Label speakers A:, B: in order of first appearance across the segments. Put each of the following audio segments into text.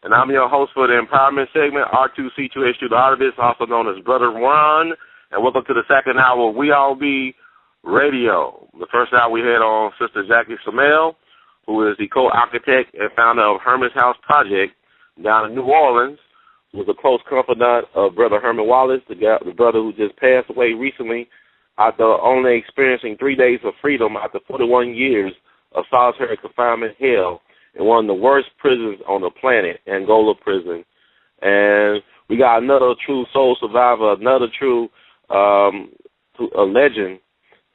A: and I'm your host for the empowerment segment, R2C2H2, the artist, also known as Brother Ron, and welcome to the second hour of We All Be Radio. The first hour we had on Sister Jackie Samel, who is the co-architect and founder of Herman's House Project down in New Orleans, who was a close confidant of Brother Herman Wallace, the brother who just passed away recently after only experiencing 3 days of freedom after 41 years of solitary confinement hell in one of the worst prisons on the planet, Angola prison. And we got another true soul survivor, another true a legend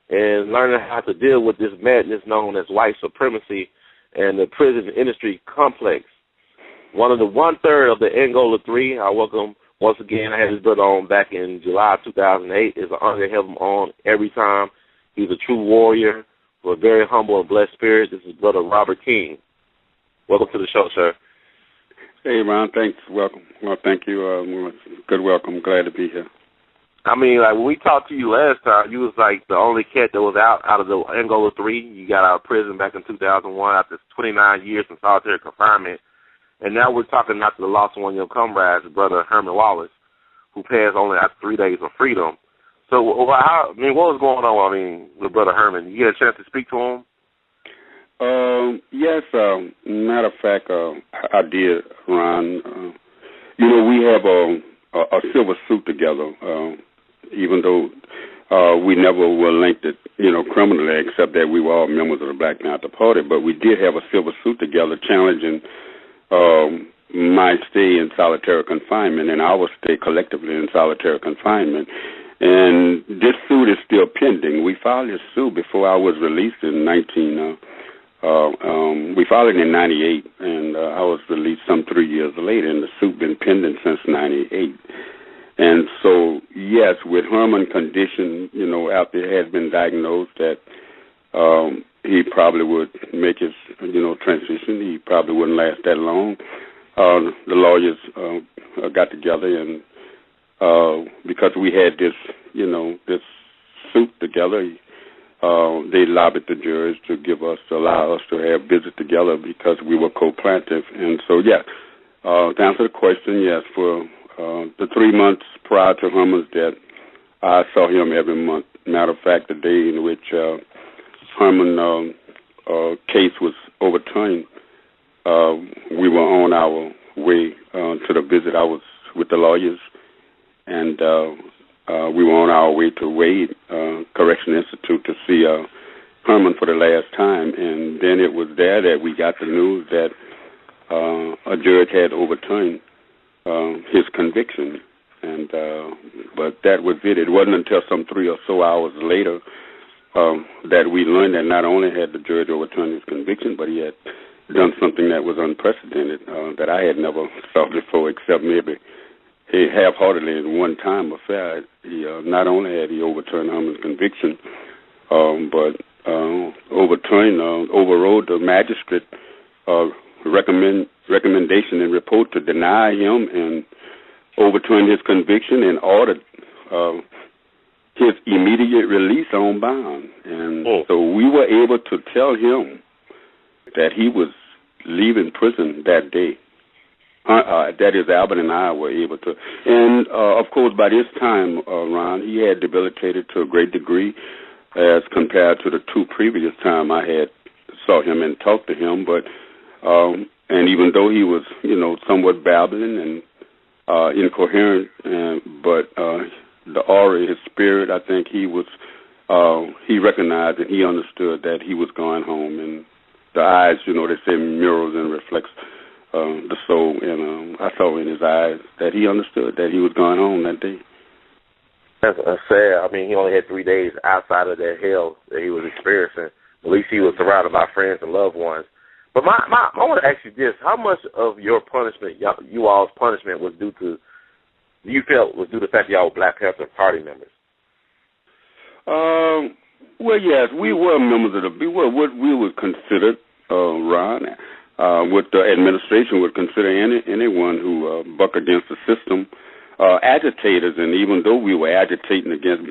A: in learning how to deal with this madness known as white supremacy and the prison industry complex. One of the 1/3 of the Angola 3, I welcome once again. I had his brother on back in July 2008. It's an honor to have him on every time. He's a true warrior with a very humble and blessed spirit. This is Brother Robert King. Welcome to the show, sir.
B: Hey, Ron. Thanks. Welcome. Well, thank you. Good welcome. Glad to be here.
A: I mean, like when we talked to you last time, you was like the only cat that was out of the Angola 3. You got out of prison back in 2001 after 29 years in solitary confinement. And now we're talking after the loss of one of your comrades, Brother Herman Wallace, who passed only after 3 days of freedom. So, what was going on, with Brother Herman? You get a chance to speak to him?
B: Yes, matter of fact, I did, Ron. We have a silver suit together, even though we never were linked, criminally, except that we were all members of the Black Panther Party. But we did have a silver suit together challenging my stay in solitary confinement and our stay collectively in solitary confinement. And this suit is still pending. We filed this suit before I was released in we filed it in 98, and I was released some 3 years later, and the suit been pending since 98. And so, yes, with Herman's condition, after it has been diagnosed that he probably would make his, transition. He probably wouldn't last that long. The lawyers got together, and because we had this, this suit together, they lobbied the judge to allow us to have visit together because we were co-plaintiff. And so, to answer the question, yes, for the 3 months prior to Herman's death, I saw him every month. Matter of fact, the day in which Herman's case was overturned, we were on our way to the visit. I was with the lawyers, and we were on our way to Wade Correction Institute to see Herman for the last time. And then it was there that we got the news that a judge had overturned his conviction. And but that was it. It wasn't until some 3 or so hours later that we learned that not only had the judge overturned his conviction, but he had done something that was unprecedented that I had never saw before, except maybe he half-heartedly in one-time affair. He not only had he overturned Herman's conviction, but overrode the magistrate recommendation and report to deny him and overturn his conviction and ordered his immediate release on bond. And so we were able to tell him that he was leaving prison that day. That is, Albert and I were able to. And, of course, by this time, Ron, he had debilitated to a great degree as compared to the 2 previous times I had saw him and talked to him. But and even though he was, somewhat babbling and incoherent, but the aura, his spirit, I think he recognized and he understood that he was going home. And the eyes, they say mirrors and reflects the soul. And I saw in his eyes that he understood that he was going home that day.
A: That's sad. He only had 3 days outside of that hell that he was experiencing. At least he was surrounded by friends and loved ones. But I want to ask you this: how much of your punishment, you all's punishment, was due to the fact that y'all were Black Panther Party members?
B: Well, yes, we were members of what we would consider, Ron, what the administration would consider anyone who buck against the system, agitators. And even though we were agitating against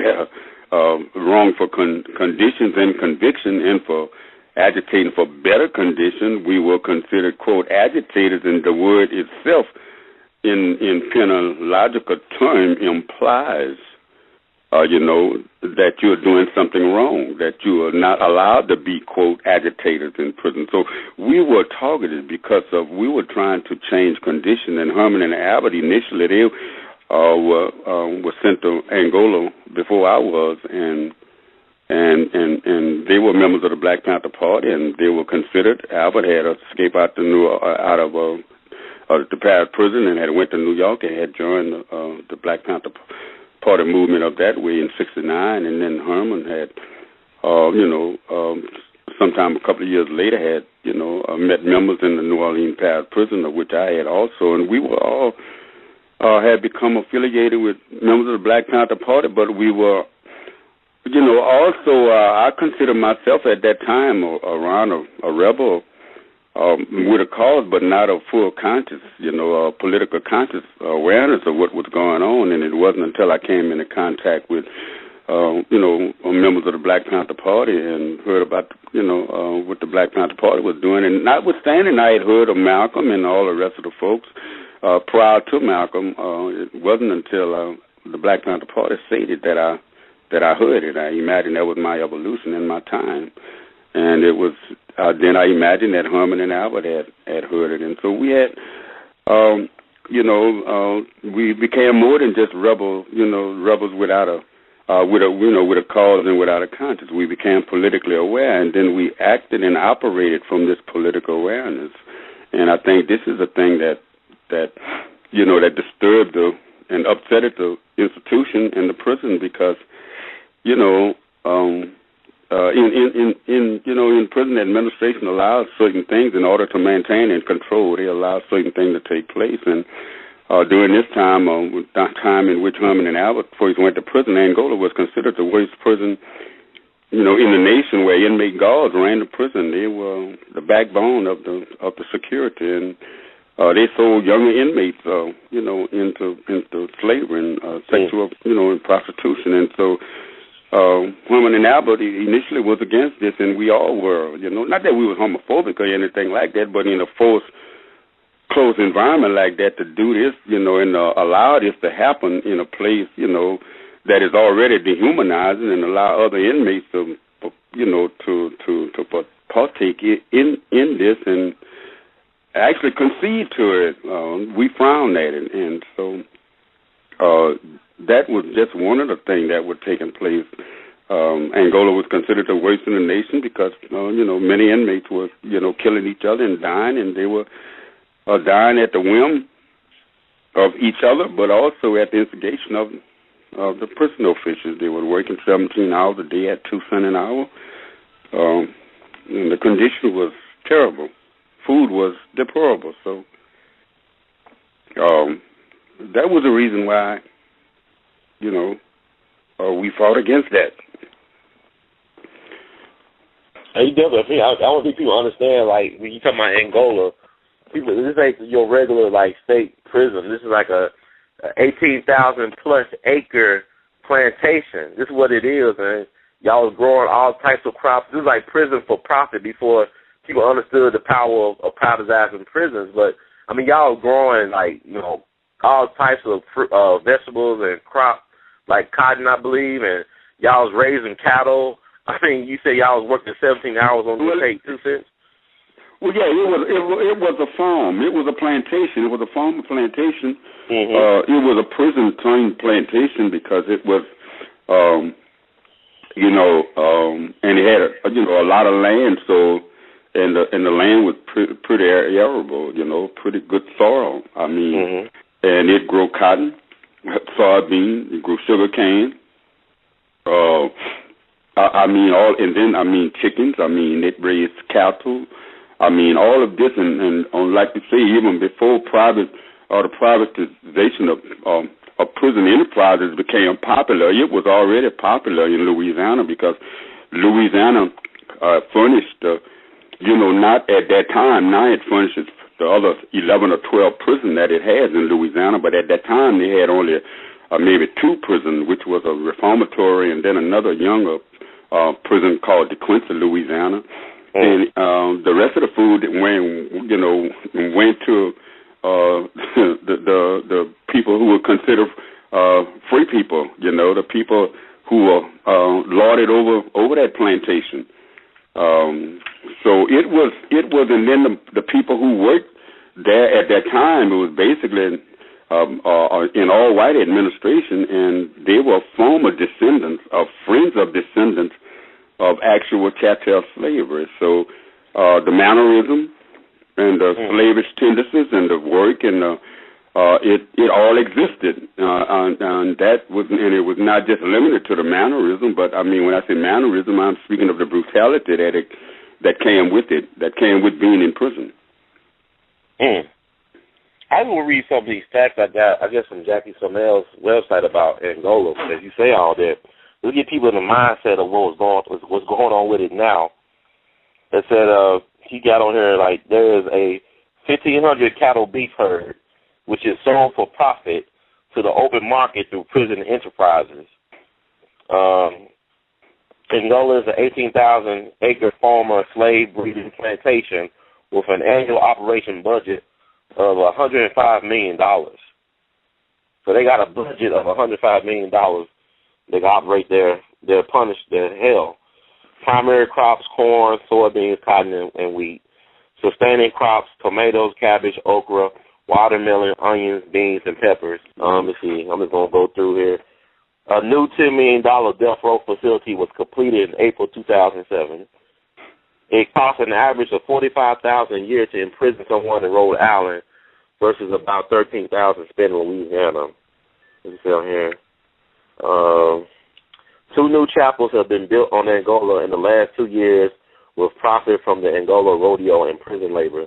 B: wrongful conditions and conviction and for agitating for better conditions, we were considered, quote, agitators, and the word itself in penological term implies, that you're doing something wrong, that you are not allowed to be, quote, agitators in prison. So we were targeted because we were trying to change conditions. And Herman and Albert, initially, they were sent to Angola before I was, and they were members of the Black Panther Party, and they were considered. Albert had escaped out of the Paris prison and had went to New York and had joined the Black Panther Party movement up that way in '69, and then Herman had, sometime a couple of years later had, met members in the New Orleans Paris prison, of which I had also, and we were all had become affiliated with members of the Black Panther Party, but we were, also I consider myself at that time around a rebel with a cause, but not a full conscious, political conscious awareness of what was going on. And it wasn't until I came into contact with, members of the Black Panther Party and heard about, what the Black Panther Party was doing. And notwithstanding, I had heard of Malcolm and all the rest of the folks prior to Malcolm. It wasn't until the Black Panther Party stated that I heard it. I imagined that was my evolution in my time. And it was then I imagined that Herman and Albert had heard it, and so we had, we became more than just rebels without a cause and without a conscience. We became politically aware, and then we acted and operated from this political awareness. And I think this is a thing that disturbed and upset the institution and the prison because, in prison, administration allows certain things in order to maintain and control. They allow certain things to take place. And during this time, time in which Herman and Albert first went to prison, Angola was considered the worst prison, in the nation, where inmate guards ran the prison. They were the backbone of the security, and they sold younger inmates, into slavery and sexual, and prostitution, and so. Herman and Albert initially was against this, and we all were, not that we was homophobic or anything like that, but in a forced, closed environment like that to do this, and allow this to happen in a place, that is already dehumanizing and allow other inmates to partake in this and actually concede to it. We frowned at it, and so that was just one of the things that were taking place. Angola was considered the worst in the nation because, many inmates were, killing each other and dying, and they were dying at the whim of each other, but also at the instigation of the prison officials. They were working 17 hours a day at 2 cents an hour, and the condition was terrible. Food was deplorable, so that was the reason why, we fought against that.
A: You definitely. I want people to understand, like, when you talk about Angola, people, this ain't your regular, state prison. This is like a 18,000 plus acre plantation. This is what it is, man. Y'all was growing all types of crops. This is like prison for profit before people understood the power of privatizing prisons. But y'all was growing all types of vegetables and crops, like cotton, I believe, and y'all was raising cattle. You say y'all was working 17 hours on the take 2 cents?
B: Well, yeah, it was a farm. It was a plantation. It was a farm plantation. Mm-hmm. It was a prison-turned plantation because it was, and it had a lot of land. So, and the land was pretty arable. Pretty good soil. Mm-hmm. And it grew cotton, soybean, it grew sugar cane. Chickens. It raised cattle. All of this, and like you say, even before the privatization of prison enterprises became popular, it was already popular in Louisiana because Louisiana furnished, not at that time. Now it furnishes the other 11 or 12 prisons that it has in Louisiana, but at that time they had only maybe 2 prisons, which was a reformatory and then another younger prison called DeQuincy, Louisiana. And the rest of the food went to the people who were considered free people, the people who were lorded over that plantation. So it was, and then the people who worked there at that time, it was basically in all white administration, and they were former descendants of friends of descendants of actual chattel slavery. So the mannerism and the slavish tendencies and the work and it all existed, and that was, and it was not just limited to the mannerism, but I mean, when I say mannerism, I'm speaking of the brutality that came with it, that came with being in prison.
A: I will read some of these facts I got, I guess, from Jackie Somel's website about Angola. As you say all that, let's get people in the mindset of what's going on with it now. It said he got on here like there is a 1,500 cattle beef herd, which is sold for profit to the open market through prison enterprises. Angola is an 18,000-acre former slave breeding plantation with an annual operation budget of $105 million. So they got a budget of $105 million. They operate their hell. Primary crops, corn, soybeans, cotton, and wheat. Sustaining crops, tomatoes, cabbage, okra, watermelon, onions, beans, and peppers. Let's see. I'm just going to go through here. A new $10 million death row facility was completed in April 2007. It costs an average of $45,000 a year to imprison someone in Rhode Island versus about $13,000 spent in Louisiana. Let me see on here. 2 new chapels have been built on Angola in the last 2 years with profit from the Angola rodeo and prison labor.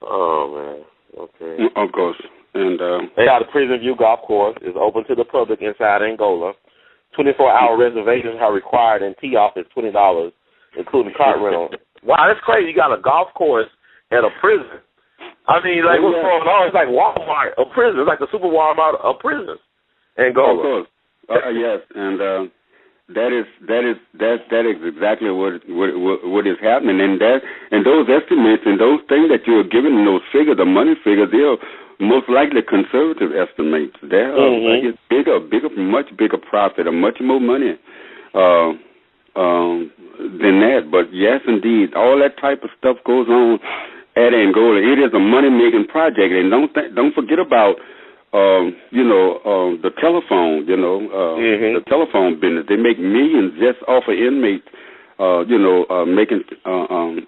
A: Oh, man. Okay.
B: Of course. And
A: they got a prison view golf course. It's open to the public inside Angola. 24-hour reservations are required, and tee-off is $20, including cart rental. Wow, that's crazy. You got a golf course at a prison. I mean, like, what's going on? It's like Walmart, a prison. It's like the super Walmart of prisons. Angola.
B: Of course. Yes, and that is exactly what is happening, and those estimates and those things that you're giving, those figures, the money figures, they're most likely conservative estimates. They're like bigger, much bigger profit, or much more money than that. But yes, indeed, all that type of stuff goes on at Angola. It is a money-making project, and don't forget about the telephone, the telephone business. They make millions just off of inmates, making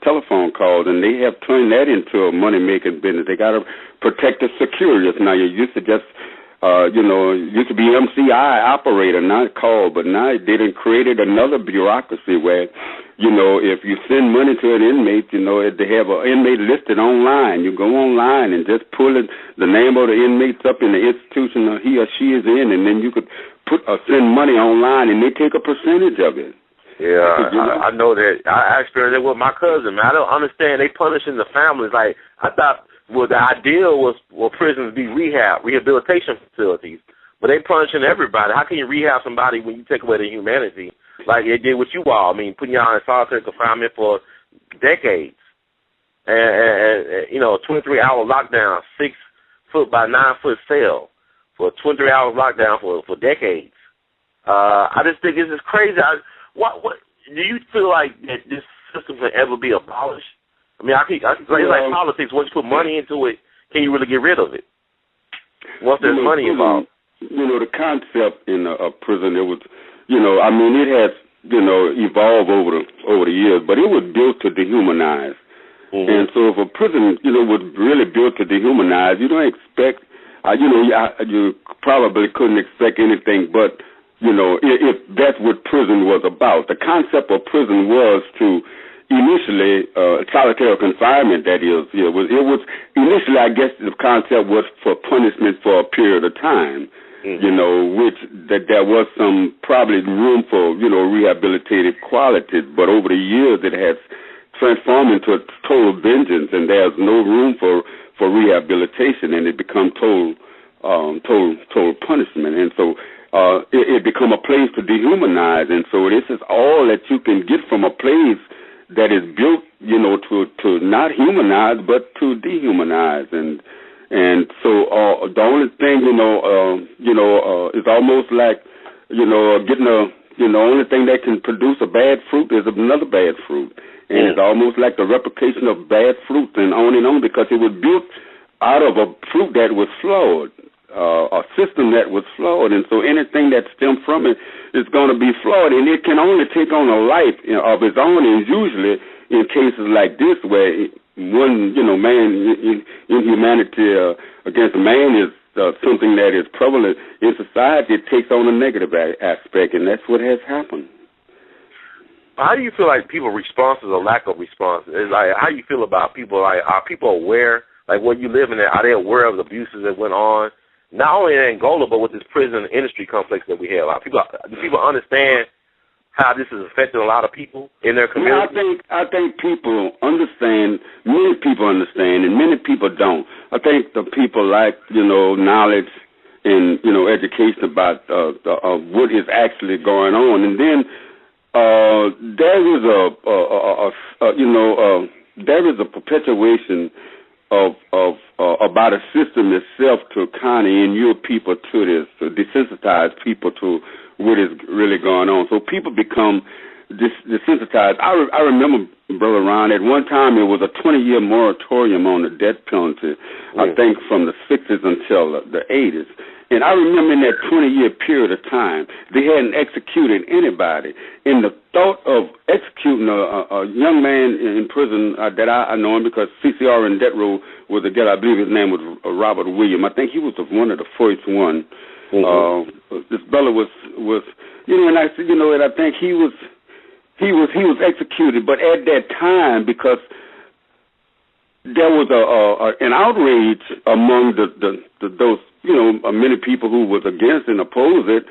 B: telephone calls, and they have turned that into a money-making business. They got to protect the securities. Now, you used to just, used to be MCI operator, not call, but now they done created another bureaucracy where, if you send money to an inmate, they have an inmate listed online. You go online and just pull the name of the inmates up in the institution he or she is in, and then you could send money online, and they take a percentage of it.
A: Yeah, I know that. I experienced it with my cousin, man. I don't understand. They punishing the families. Like, I thought, the ideal was prisons be rehabilitation facilities. But they punishing everybody. How can you rehab somebody when you take away their humanity? Like they did with you all. I mean, putting y'all in solitary confinement for decades. And 23-hour lockdown, 6-foot by 9-foot cell for 23 hours lockdown for decades. I just think this is crazy. What do you feel like that this system can ever be abolished? I mean, it's like politics. Once you put money into it, can you really get rid of it? Once there's money involved.
B: The concept in a prison, it was, it has, evolved over the years, but it was built to dehumanize. And so if a prison, was really built to dehumanize, you don't expect, you probably couldn't expect anything but, if that's what prison was about. The concept of prison was to initially, solitary confinement, that is, it was initially, I guess the concept was for punishment for a period of time. Which that there was some probably room for, rehabilitative qualities, but over the years it has transformed into a total vengeance, and there's no room for rehabilitation, and it becomes total punishment, and so it become a place to dehumanize, and so this is all that you can get from a place, that is built, to not humanize but to dehumanize, and so the only thing, is almost like, getting only thing that can produce a bad fruit is another bad fruit, and it's almost like the replication of bad fruit, and on, because it was built out of a fruit that was flawed. A system that was flawed, and so anything that stemmed from it is going to be flawed, and it can only take on a life of its own, and usually in cases like this where one, man in humanity against man is something that is prevalent in society, it takes on a negative aspect, and that's what has happened.
A: How do you feel like people response to the lack of response? It's like, how do you feel about people? Like, are people aware? Like, where you live in there, are they aware of the abuses that went on? Not only in Angola, but with this prison industry complex that we have. Do people understand how this is affecting a lot of people in their community?
B: I think people understand. Many people understand, and many people don't. I think the people lack, knowledge and, education about what is actually going on. And then there is a perpetuation of about a system itself to kind of inure people to this, to desensitize people to what is really going on. So people become desensitized. I remember, Brother Ron, at one time it was a 20-year moratorium on the death penalty, I think from the 60s until the 80s. And I remember in that 20-year period of time, they hadn't executed anybody. And the thought of executing a young man in prison that I know him, because CCR in death row was a guy, I believe his name was Robert Williams. I think he was one of the first one. This brother was, and I said, and I think he was executed. But at that time, because there was an outrage among those, many people who was against and opposed it.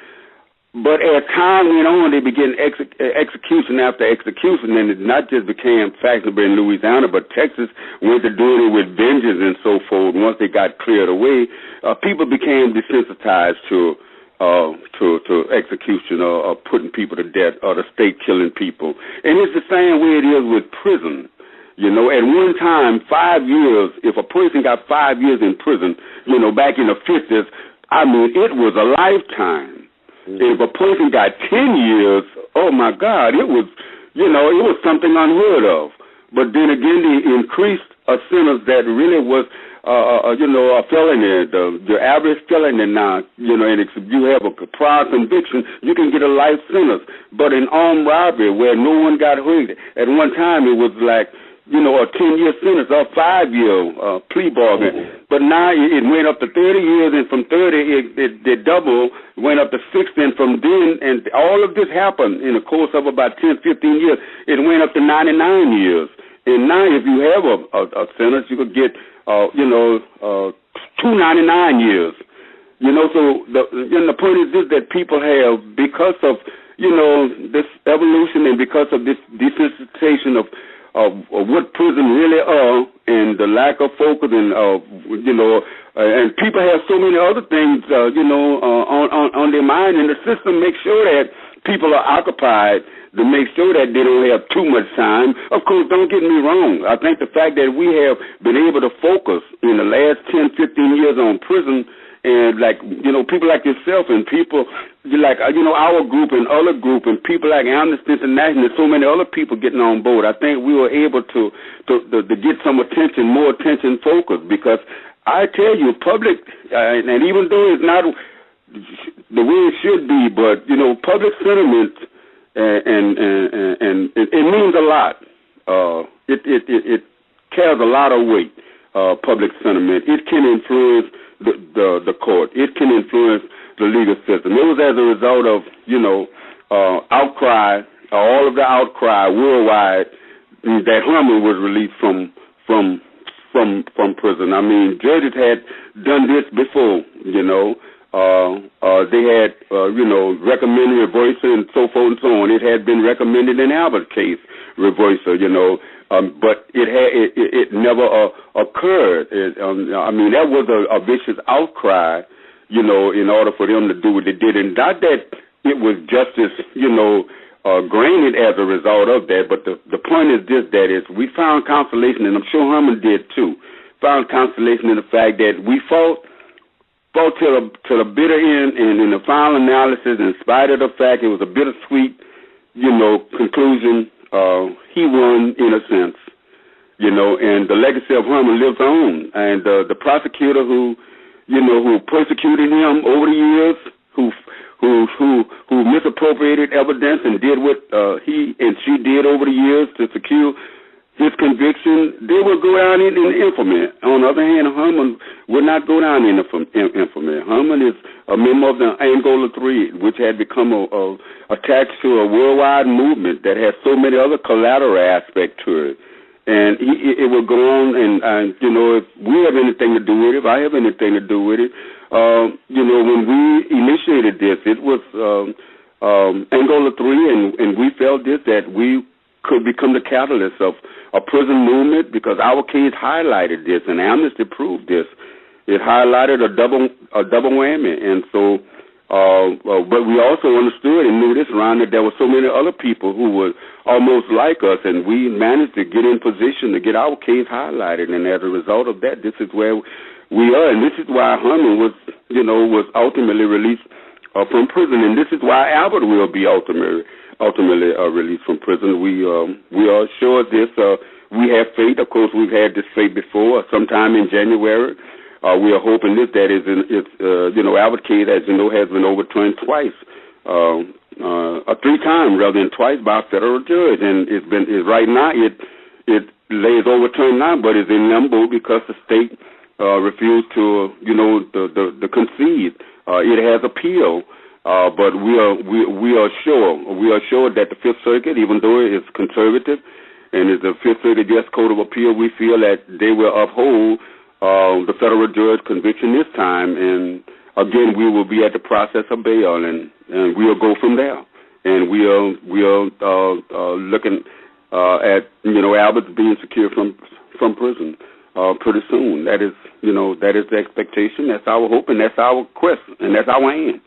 B: But as time went on, they began execution after execution, and it not just became fashionable in Louisiana, but Texas went to doing it with vengeance and so forth. Once they got cleared away, people became desensitized to execution or putting people to death or the state killing people. And it's the same way it is with prison. At one time, 5 years, if a person got 5 years in prison, back in the 50s, I mean, it was a lifetime. If a person got 10 years, oh my God, it was something unheard of. But then again, they increased a sentence that really was, a felony. The average felony now, and if you have a prior conviction, you can get a life sentence. But in armed robbery, where no one got hurt, at one time it was like, a 10-year sentence or 5-year plea bargain. But now it went up to 30 years, and from 30 it doubled, went up to 60, and from then, and all of this happened in the course of about 10, 15 years. It went up to 99 years. And now if you have a sentence, you could get, 299 years. So the point is this, that people have, because of, this evolution and because of this desensitization of what prison really are, and the lack of focus, and and people have so many other things, on their mind, and the system makes sure that people are occupied to make sure that they don't have too much time. Of course, don't get me wrong. I think the fact that we have been able to focus in the last 10, 15 years on prison, and people like yourself and people like, our group and other group and people like Amnesty International and so many other people getting on board, I think we were able to get some attention, more attention focused, because I tell you, public, and even though it's not the way it should be, but, public sentiment, and it means a lot. It carries a lot of weight, public sentiment. It can influence the court. It can influence the legal system. It was as a result of, outcry, all of the outcry worldwide, that Herman was released from prison. I mean, judges had done this before, they had, recommended reversal and so forth and so on. It had been recommended in Albert's case, reversal, but it never occurred. That was a vicious outcry, in order for them to do what they did. And not that it was justice, granted as a result of that. But the point is this, that is, we found consolation, and I'm sure Herman did too, found consolation in the fact that we fought till the bitter end, and in the final analysis, in spite of the fact it was a bittersweet, conclusion, he won in a sense, and the legacy of Herman lives on. And the prosecutor who persecuted him over the years, who misappropriated evidence and did what he and she did over the years to secure his conviction, they will go down in infamy. On the other hand, Herman will not go down in infamy. Herman is a member of the Angola 3, which had become attached to a worldwide movement that has so many other collateral aspects to it. And it will go on, and if we have anything to do with it, if I have anything to do with it, when we initiated this, it was Angola 3, and we felt this, that we could become the catalyst of a prison movement, because our case highlighted this, and Amnesty proved this. It highlighted a double whammy, and so, but we also understood and knew this, Ron, that there were so many other people who were almost like us, and we managed to get in position to get our case highlighted, and as a result of that, this is where we are, and this is why Herman was ultimately released from prison, and this is why Albert will be ultimately released from prison. We are sure of this. We have faith. Of course, we've had this faith before. Sometime in January, we are hoping this. That is, Albert case, as you know, has been overturned twice, 3 times rather than twice by a federal judge, and right now it lays overturned now, but it's in limbo because the state refused to the concede. It has appealed. But we are sure that the Fifth Circuit, even though it is conservative and is the Fifth Circuit U.S. Court of Appeal, we feel that they will uphold the federal judge conviction this time. And again, we will be at the process of bail, and we'll go from there. And we are looking at Albert being secured from prison pretty soon. That is the expectation. That's our hope, and that's our quest, and that's our aim.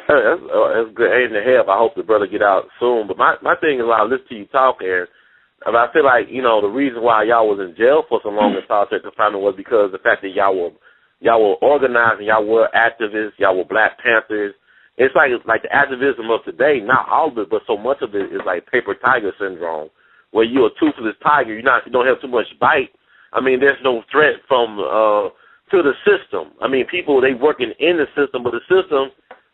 A: That's good aim to have. I hope the brother get out soon. But my thing is, I listen to you talk, and I feel like, the reason why y'all was in jail for so long in solitary confinement was because of the fact that y'all were organizing, y'all were activists, y'all were Black Panthers. It's like the activism of today, not all of it, but so much of it is like paper tiger syndrome, where you're a toothless tiger. You don't have too much bite. I mean, there's no threat from to the system. I mean, people, they working in the system, but the system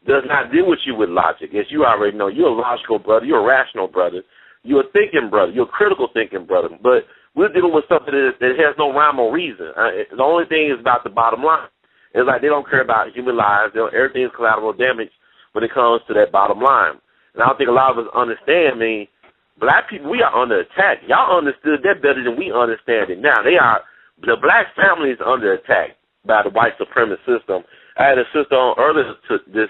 A: does not deal with you with logic. As you already know, you're a logical brother, you're a rational brother, you're a thinking brother, you're a critical thinking brother. But we're dealing with something that has no rhyme or reason. The only thing is about the bottom line. It's like they don't care about human lives. Everything is collateral damage when it comes to that bottom line. And I don't think a lot of us understand. I mean, Black people, we are under attack. Y'all understood that better than we understand it now. The Black family is under attack by the white supremacist system. I had a sister on earlier to this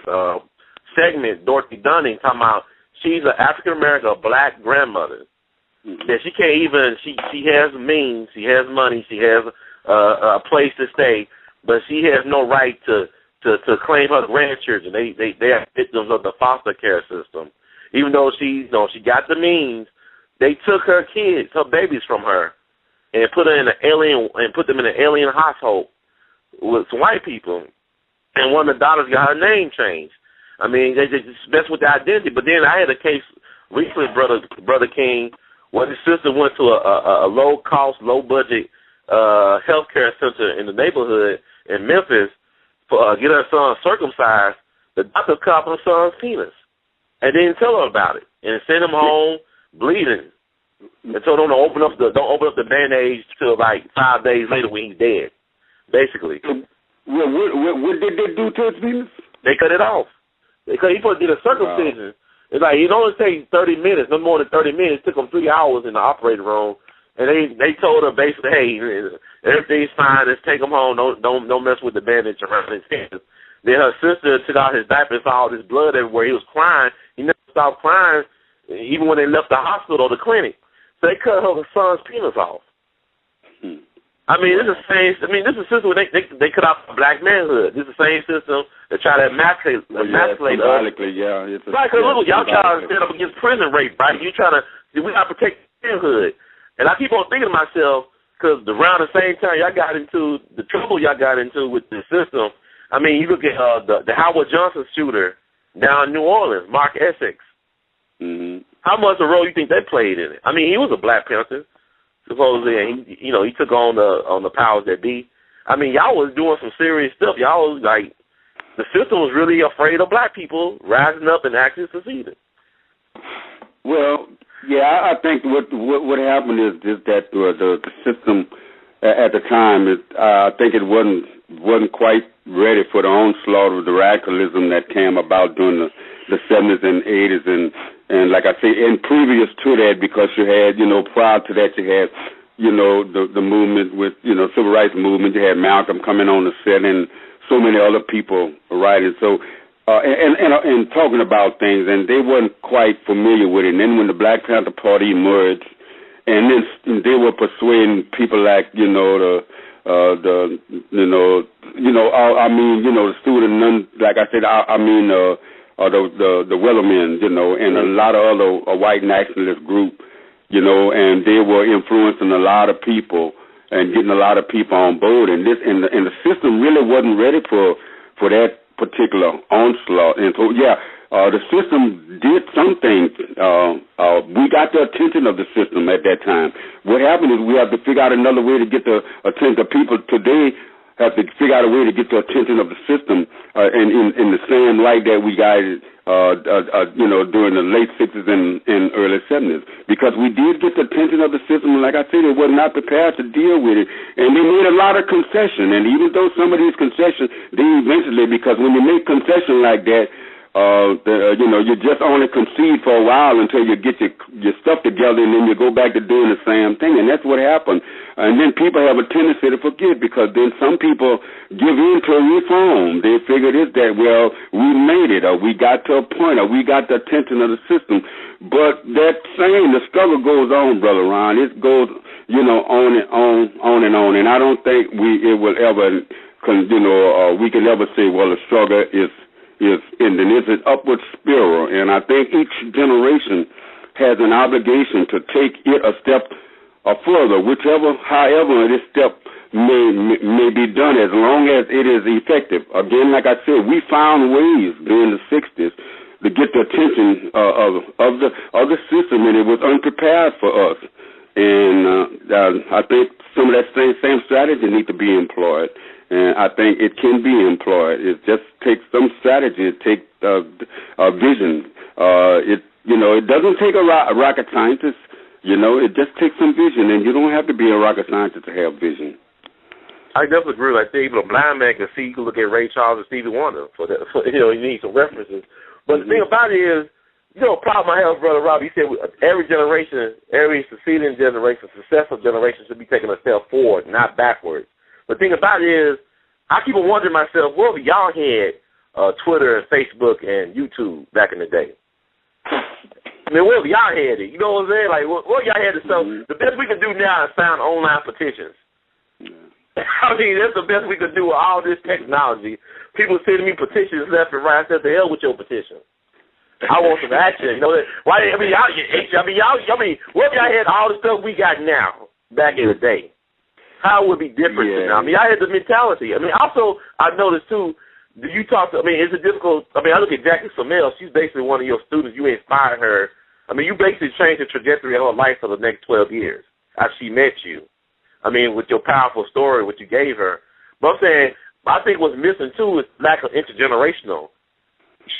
A: segment, Dorothy Dunning, talking about she's an African-American, a Black grandmother. That she can't even, she has means, she has money, she has a place to stay, but she has no right to claim her grandchildren. They are victims of the foster care system. Even though she got the means, they took her kids, her babies from her, and put them in an alien household with some white people. And one of the daughters got her name changed. I mean, they just mess with the identity. But then I had a case recently, Brother King, where his sister went to a low-cost, low-budget healthcare center in the neighborhood in Memphis for get her son circumcised. The doctor cut off her son's penis and didn't tell her about it, and sent him home bleeding. And told him don't open up the bandage till like 5 days later when he's dead, basically.
B: Well, what did they do to his penis?
A: They cut it off. He supposed to get a circumcision. Wow. It's like it only takes 30 minutes, no more than 30 minutes. It took them 3 hours in the operating room, and they told her basically, hey, everything's fine. Let's take him home. Don't mess with the bandage around his penis. Then her sister took out his diaper and saw all this blood everywhere. He was crying. He never stopped crying, even when they left the hospital or the clinic. So they cut her son's penis off. I mean, this is the same. I mean, this is a system where they cut out black manhood. This is the same system that try to emasculate us.
B: Yeah, it's
A: right, because look, y'all trying to stand up against prison rape, right? You trying to, we got to protect manhood. And I keep on thinking to myself, because around the same time y'all got into the trouble y'all got into with the system. I mean, you look at the Howard Johnson shooter down in New Orleans, Mark Essex.
B: Mm-hmm.
A: How much a role you think they played in it? I mean, he was a Black Panther. Supposedly, and he took on the powers that be. I mean, y'all was doing some serious stuff. Y'all was like, the system was really afraid of black people rising up and actually succeeding.
B: Well, yeah, I think what happened is that the system at the time, I think it wasn't quite ready for the onslaught of the radicalism that came about during the 70s and 80s and like I say, and previous to that, because you had, prior to that, you had, the movement with, civil rights movement. You had Malcolm coming on the set and so many other people writing. So, and talking about things, and they weren't quite familiar with it. And then when the Black Panther Party emerged, and then they were persuading people like, the student, like I said, the Wellermen, and a lot of other white nationalist group, and they were influencing a lot of people and getting a lot of people on board. And the system really wasn't ready for that particular onslaught. And so, the system did some things. We got the attention of the system at that time. What happened is we have to figure out another way to get the attention of people today. Have to figure out a way to get the attention of the system, and in the same light that we got it, during the late 60s and early 70s, because we did get the attention of the system. And like I said, they were not prepared to deal with it, and they made a lot of concession. And even though some of these concessions, they eventually, because when you make concession like that, you just only concede for a while until you get your stuff together, and then you go back to doing the same thing, and that's what happened. And then people have a tendency to forget, because then some people give in to reform. They figure that, well, we made it, or we got to a point, or we got the attention of the system. But the struggle goes on, Brother Ron. It goes, on and on. And I don't think we can ever say, well, the struggle is ending. It's an upward spiral, and I think each generation has an obligation to take it a step further, however this step may be done, as long as it is effective. Again, like I said, we found ways during the 60s to get the attention of the system, and it was unprepared for us. And I think some of that same strategy needs to be employed. And I think it can be employed. It just takes some strategy. It takes a vision. It doesn't take a rocket scientist. It just takes some vision, and you don't have to be a rocket scientist to have vision.
A: I definitely agree. I think even a blind man can see. You can look at Ray Charles and Stevie Wonder for that. You need some references. But the thing about it is, a problem I have, Brother Rob. He said every generation, every succeeding generation, successive generation should be taking a step forward, not backwards. The thing about it is, I keep on wondering myself, what if y'all had Twitter and Facebook and YouTube back in the day? I mean, what if y'all had it? You know what I'm saying? Like, what if y'all had it? So the best we can do now is sign online petitions. I mean, that's the best we could do with all this technology. People sending me petitions left and right. I said, the hell with your petition. I want some action. What if y'all had all the stuff we got now back in the day? How would it be different now? I mean, I had the mentality. I mean, also, I noticed, too, is it difficult? I mean, I look at Jackie Samel. She's basically one of your students. You inspired her. I mean, you basically changed the trajectory of her life for the next 12 years after she met you. I mean, with your powerful story, what you gave her. But I'm saying, I think what's missing, too, is lack of intergenerational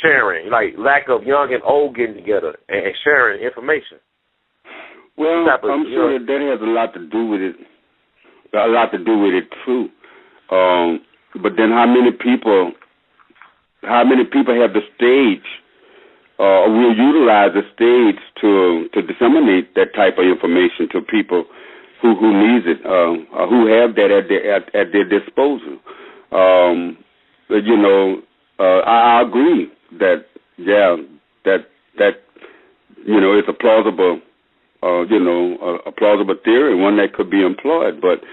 A: sharing, like lack of young and old getting together and sharing information.
B: Well, I'm sure that has a lot to do with it. Too. But then how many people have the stage, will utilize the stage to disseminate that type of information to people who needs it, who have that at their disposal. I agree that it's a plausible, a plausible theory, one that could be employed, but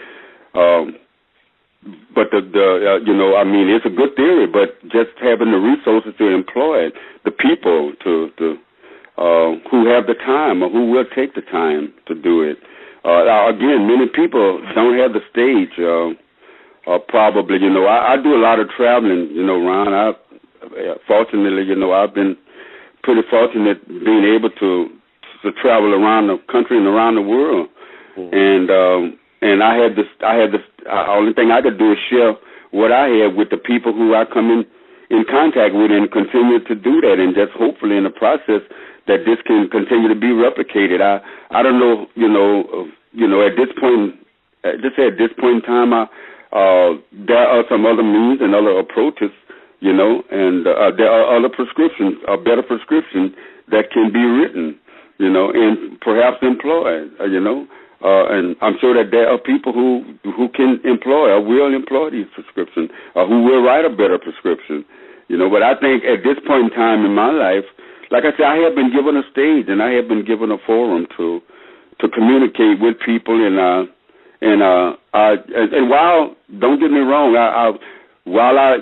B: But I mean, it's a good theory, but just having the resources to employ it, the people who have the time or who will take the time to do it. Again, many people don't have the stage. Probably, I do a lot of traveling, Ron. Fortunately, I've been pretty fortunate being able to travel around the country and around the world. And I had this. Only thing I could do is share what I have with the people who I come in contact with, and continue to do that, and just hopefully in the process that this can continue to be replicated. I don't know, at this point, just at this point in time, there are some other means and other approaches, and there are other prescriptions, a better prescription that can be written, and perhaps employed, and I'm sure that there are people who can employ or will employ these prescriptions, or who will write a better prescription, But I think at this point in time in my life, like I said, I have been given a stage and I have been given a forum to communicate with people, and while, don't get me wrong, while I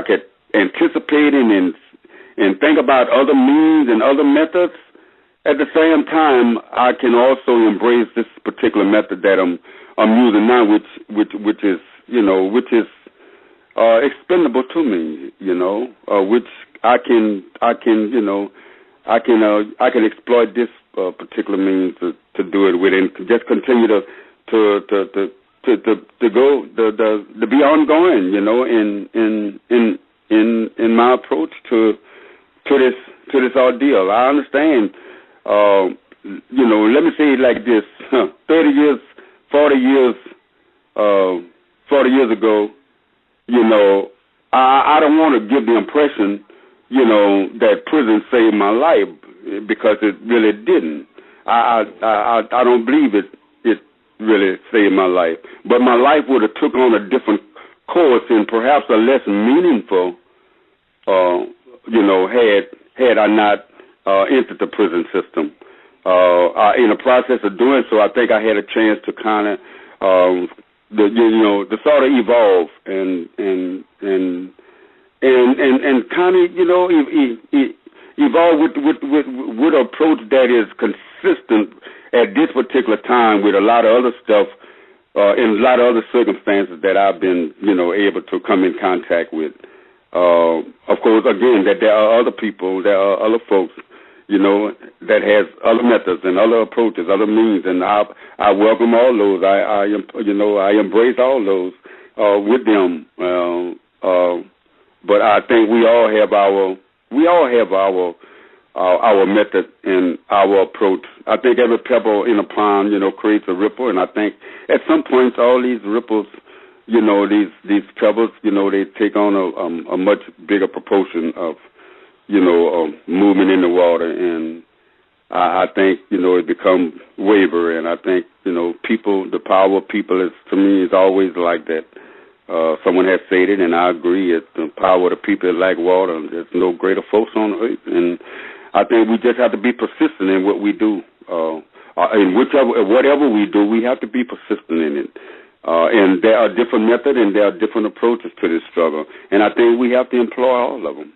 B: could anticipate and think about other means and other methods, at the same time, I can also embrace this particular method that I'm using now, which is expendable to me, which I can exploit this particular means to do it with, and just continue to be ongoing, in my approach to this ordeal. I understand. Let me say it like this: 40 years ago, I don't want to give the impression, that prison saved my life, because it really didn't. I don't believe it really saved my life, but my life would have took on a different course and perhaps a less meaningful, had I not entered the prison system. In the process of doing so, I think I had a chance to kind of, to sort of evolve and kind of, evolve with an approach that is consistent at this particular time with a lot of other stuff, in a lot of other circumstances that I've been, able to come in contact with. Of course, again, that there are other people, there are other folks, that has other methods and other approaches, other means, and I welcome all those. I embrace all those with them. But I think we all have our method and our approach. I think every pebble in a pond, creates a ripple, and I think at some points all these ripples, these pebbles, they take on a much bigger proportion of, movement in the water, and I think, it becomes waver, and I think, people, the power of people is, to me, is always like that. Someone has said it, and I agree. It's the power of the people is like water. There's no greater force on earth, and I think we just have to be persistent in what we do. In whatever we do, we have to be persistent in it. And there are different methods and there are different approaches to this struggle, and I think we have to employ all of them.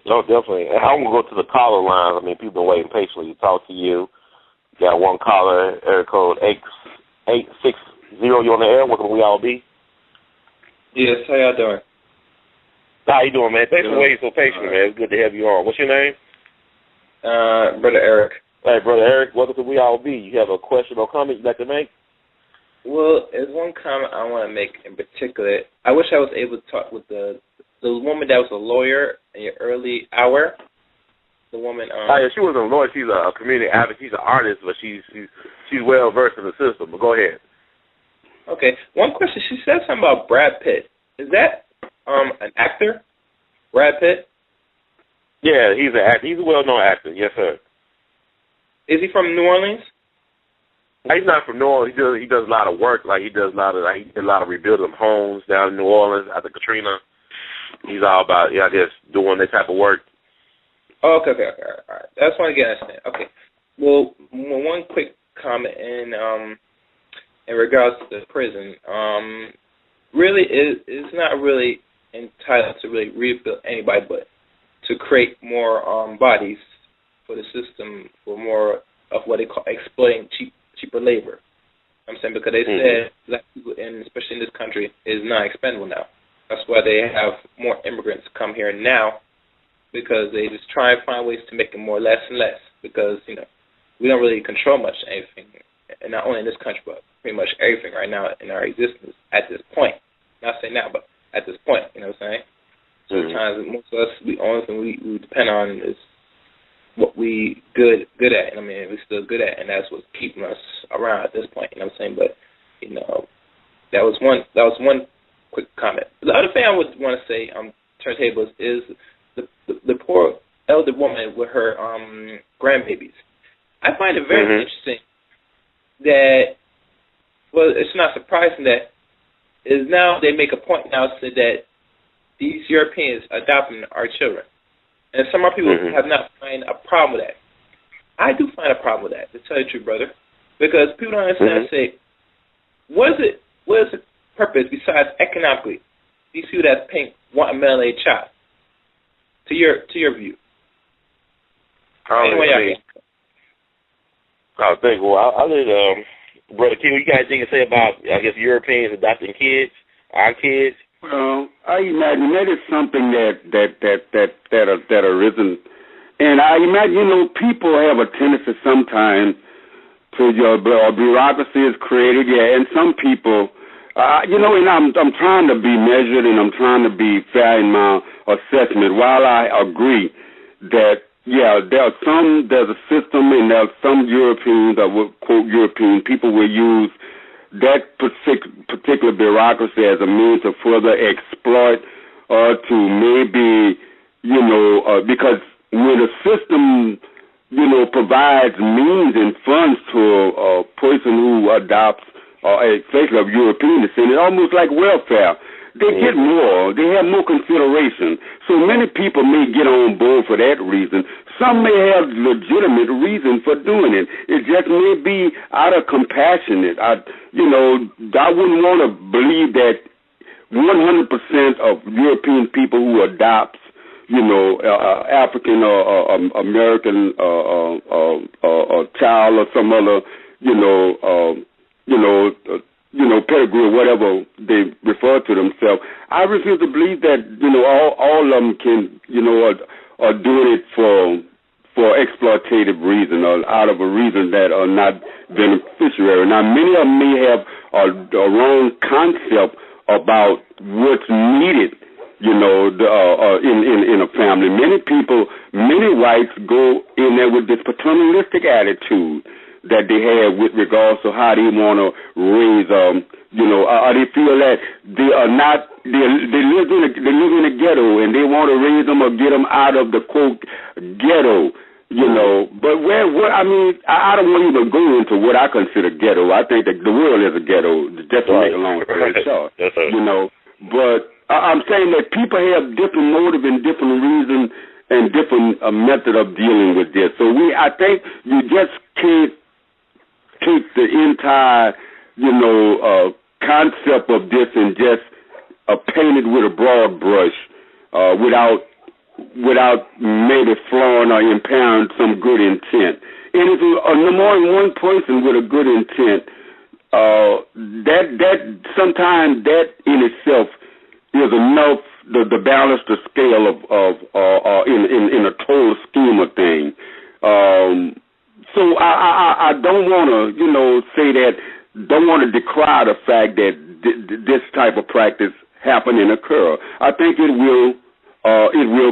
A: No, definitely. I'm going to go to the caller line. I mean, people been waiting patiently to talk to you. Got one caller, area code 860. You on the air? Welcome to We All Be.
C: Yes, how y'all doing?
A: How you doing, man? Thanks for waiting so patiently, man. It's good to have you on. What's your name?
C: Brother Eric.
A: Hey, Brother Eric, welcome to We All Be. You have a question or comment you'd like to make?
C: Well, there's one comment I want to make in particular. I wish I was able to talk with the woman that was a lawyer in your early hour. The woman.
A: Yeah, she wasn't a lawyer. She's a community advocate. She's an artist, but she's well versed in the system. But go ahead.
C: Okay. One question. She said something about Brad Pitt. Is that an actor? Brad Pitt?
A: Yeah, he's an actor. He's a well-known actor. Yes, sir.
C: Is he from New Orleans?
A: He's not from New Orleans. He does a lot of work. He did a lot of rebuilding of homes down in New Orleans after Katrina. He's all about just doing that type of work.
C: Oh, okay, all right. I just want to get an understanding. Okay. Well, one quick comment in regards to the prison. Really, it's not really entitled to really rebuild anybody, but to create more bodies for the system, for more of what they call exploiting cheaper labor. I'm saying, because they said black people, especially in this country, is not expendable now. That's why they have more immigrants come here now, because they just try and find ways to make it more less and less, because, you know, we don't really control much anything, and not only in this country, but pretty much everything right now in our existence at this point. Not saying now, but at this point, you know what I'm saying? Sometimes most of us, the only thing we depend on is what we good at. I mean, we're still good at, and that's what's keeping us around at this point. You know what I'm saying? But you know, that was one quick comment. The other thing I would want to say, turntables, is the poor elder woman with her grandbabies. I find it very interesting that, well, it's not surprising that is now they make a point now to say that these Europeans adopting our children. And some of our people have not find a problem with that. I do find a problem with that, to tell you the truth, brother. Because people don't understand and say, what is the purpose besides economically? These people that's paying $1 million a child. To your view.
A: I think, well, I did, Brother King, what you guys think to say about, I guess, Europeans adopting kids, our kids?
B: Well, I imagine that is something that arisen, and I imagine, you know, people have a tendency sometimes to bureaucracy is created, and some people, you know, and I'm trying to be measured and I'm trying to be fair in my assessment. While I agree that there's a system, and there's some Europeans, I would quote European people, will use that particular bureaucracy as a means to further exploit or to maybe, you know, because when a system, you know, provides means and funds to a person who adopts, especially of European descent, it's almost like welfare. They get more. They have more consideration. So many people may get on board for that reason. Some may have legitimate reason for doing it. It just may be out of compassionate. I wouldn't want to believe that 100% of European people who adopt, you know, African or American child or some other, pedigree or whatever they refer to themselves. I refuse to believe that, you know, all of them can, you know, are doing it for exploitative reason or out of a reason that are not beneficiary. Now, many of them may have a wrong concept about what's needed, you know, in a family. Many whites go in there with this paternalistic attitude that they have with regards to how they want to raise, or they feel that they are not, they live in a ghetto and they want to raise them or get them out of the quote ghetto, you know. But I don't want to even go into what I consider ghetto. I think that the world is a ghetto, just to make a long story short, you know. But I'm saying that people have different motive and different reasons and different method of dealing with this. So I think you just can't take the entire, you know, concept of this and just paint it with a broad brush without maybe flawing or impairing some good intent. And if more than one person with a good intent, that sometimes that in itself is enough to balance the scale of in a total scheme of things. So I don't want to, you know, say that, don't want to decry the fact that this type of practice happen and occur. I think it will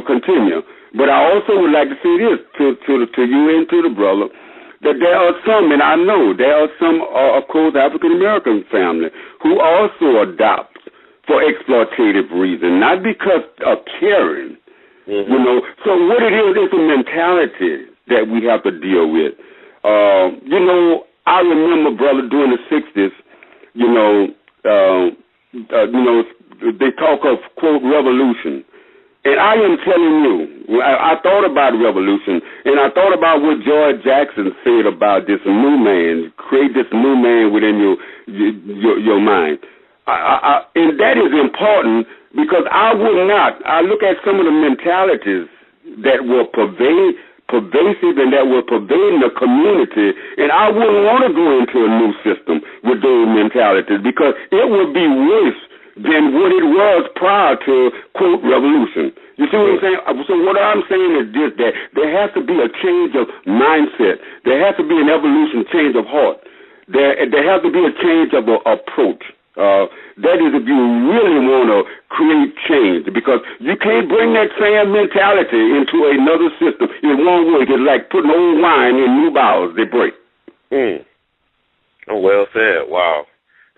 B: continue. But I also would like to say this to you and to the brother, that there are some, and I know there are some, of course, African American family who also adopt for exploitative reasons, not because of caring. You know, so what it is a mentality that we have to deal with. You know, I remember, brother, during the 60s, they talk of, quote, revolution. And I am telling you, I thought about revolution, and I thought about what George Jackson said about this new man, create this new man within your mind. And that is important because I look at some of the mentalities that were pervasive and that were pervading the community, and I wouldn't want to go into a new system with those mentalities because it would be worse than what it was prior to, quote, revolution. You see what I'm saying? So what I'm saying is this, that there has to be a change of mindset. There has to be an evolution, change of heart. There has to be a change of approach. That is if you really want to create change, because you can't bring that same mentality into another system. It won't work. It's like putting old wine in new bottles. They break.
A: Oh, well said. Wow.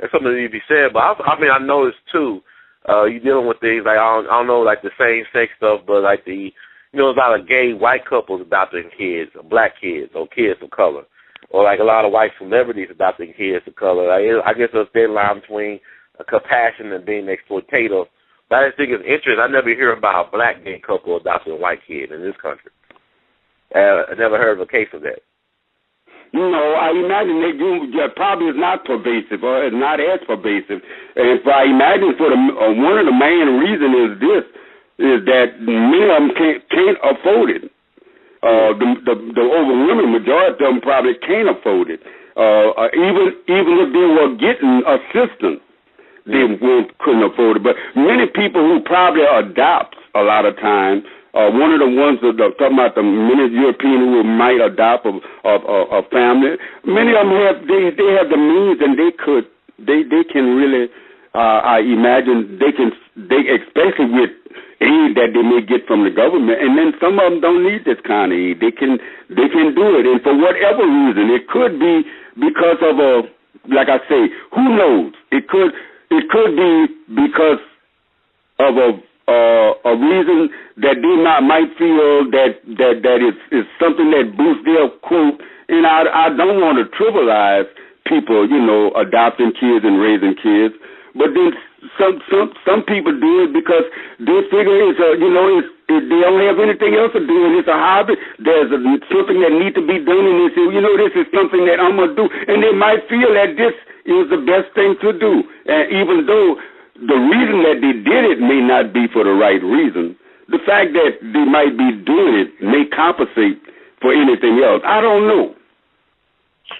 A: That's something that need to be said. But I noticed too, you dealing with things like, I don't know, like the same-sex stuff, but like there's a lot of gay white couples adopting kids, or black kids, or kids of color. Or like a lot of white celebrities adopting kids of color. I guess there's a thin line between compassion and being exploitative. But I just think it's interesting. I never hear about a black gay couple adopting a white kid in this country. I never heard of a case of that.
B: No, I imagine that probably is not pervasive, or is not as pervasive. And if I imagine one of the main reasons is that many of them can't afford it. The overwhelming majority of them probably can't afford it. Even if they were getting assistance, they couldn't afford it. But many people who probably adopt a lot of times, one of the ones that are talking about the many Europeans who might adopt a family, many of them have the means, and they can really, I imagine they especially with aid that they may get from the government, and then some of them don't need this kind of aid. They can do it, and for whatever reason, it could be because of like I say, who knows? It could be because of a reason that they might feel that is something that boosts their quote. And I don't want to trivialize people, adopting kids and raising kids, but then some people do it because they figure they don't have anything else to do, and it's a hobby. There's something that needs to be done, and they say, this is something that I'm gonna do, and they might feel that this is the best thing to do, and even though the reason that they did it may not be for the right reason, the fact that they might be doing it may compensate for anything else. I don't know.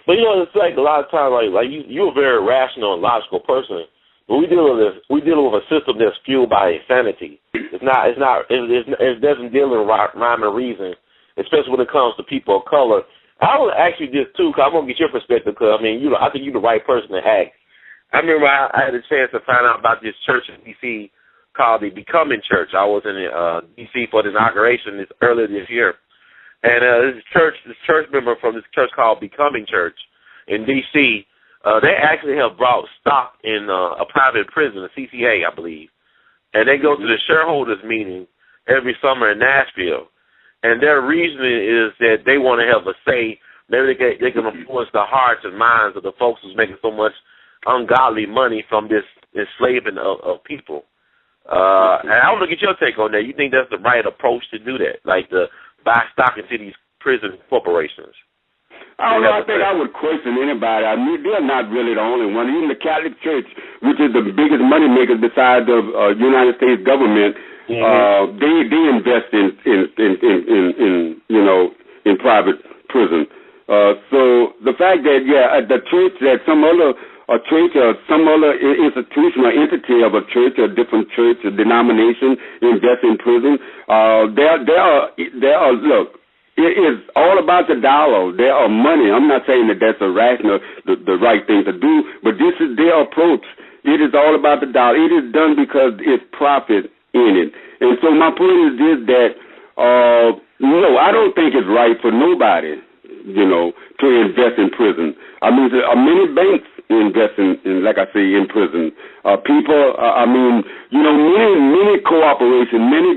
A: But it's like a lot of times, like you're a very rational and logical person. But we deal with a system that's fueled by insanity. It doesn't deal in rhyme and reason, especially when it comes to people of color. I want to ask you this too, because I want to get your perspective. Because I think you're the right person to ask. I remember I had a chance to find out about this church in D.C. called the Becoming Church. I was in D.C. for the inauguration earlier this year, and this church member from this church called Becoming Church in D.C. They actually have brought stock in a private prison, a CCA, I believe. And they go to the shareholders meeting every summer in Nashville. And their reasoning is that they want to have a say. Maybe they can influence the hearts and minds of the folks who's making so much ungodly money from this enslaving of people. And I want to get your take on that. You think that's the right approach to do that, like to buy stock into these prison corporations?
B: I don't know. I think I would question anybody. I mean, they're not really the only one. Even the Catholic Church, which is the biggest money maker besides the United States government, they invest in private prison. So the fact that the church, that some other church or some other institution or entity of a church or different church or denomination invest in prison, there are look. It is all about the dollar. There are money. I'm not saying that that's a rational, the right thing to do, but this is their approach. It is all about the dollar. It is done because it's profit in it. And so my point is this, that no, I don't think it's right for nobody, to invest in prison. I mean, there are many banks invest in, like I say, in prison. People, many cooperation, many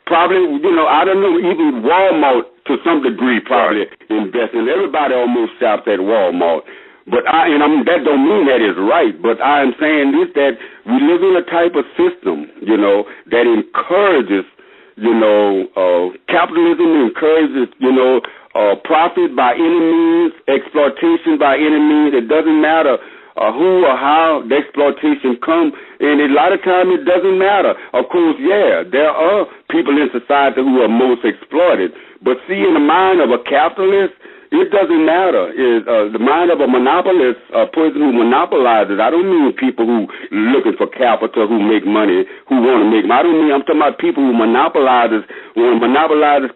B: probably, I don't know, even Walmart to some degree probably invest in. Everybody almost shops at Walmart. But that don't mean that is right. But I am saying this, that we live in a type of system, that encourages Capitalism encourages, profit by any means, exploitation by any means. It doesn't matter who or how the exploitation comes, and a lot of times it doesn't matter. Of course, there are people in society who are most exploited, but see, in the mind of a capitalist, it doesn't matter. The mind of a monopolist, a person who monopolizes. I don't mean people who looking for capital, who make money, who want to make money. I don't mean, I'm talking about people who monopolizes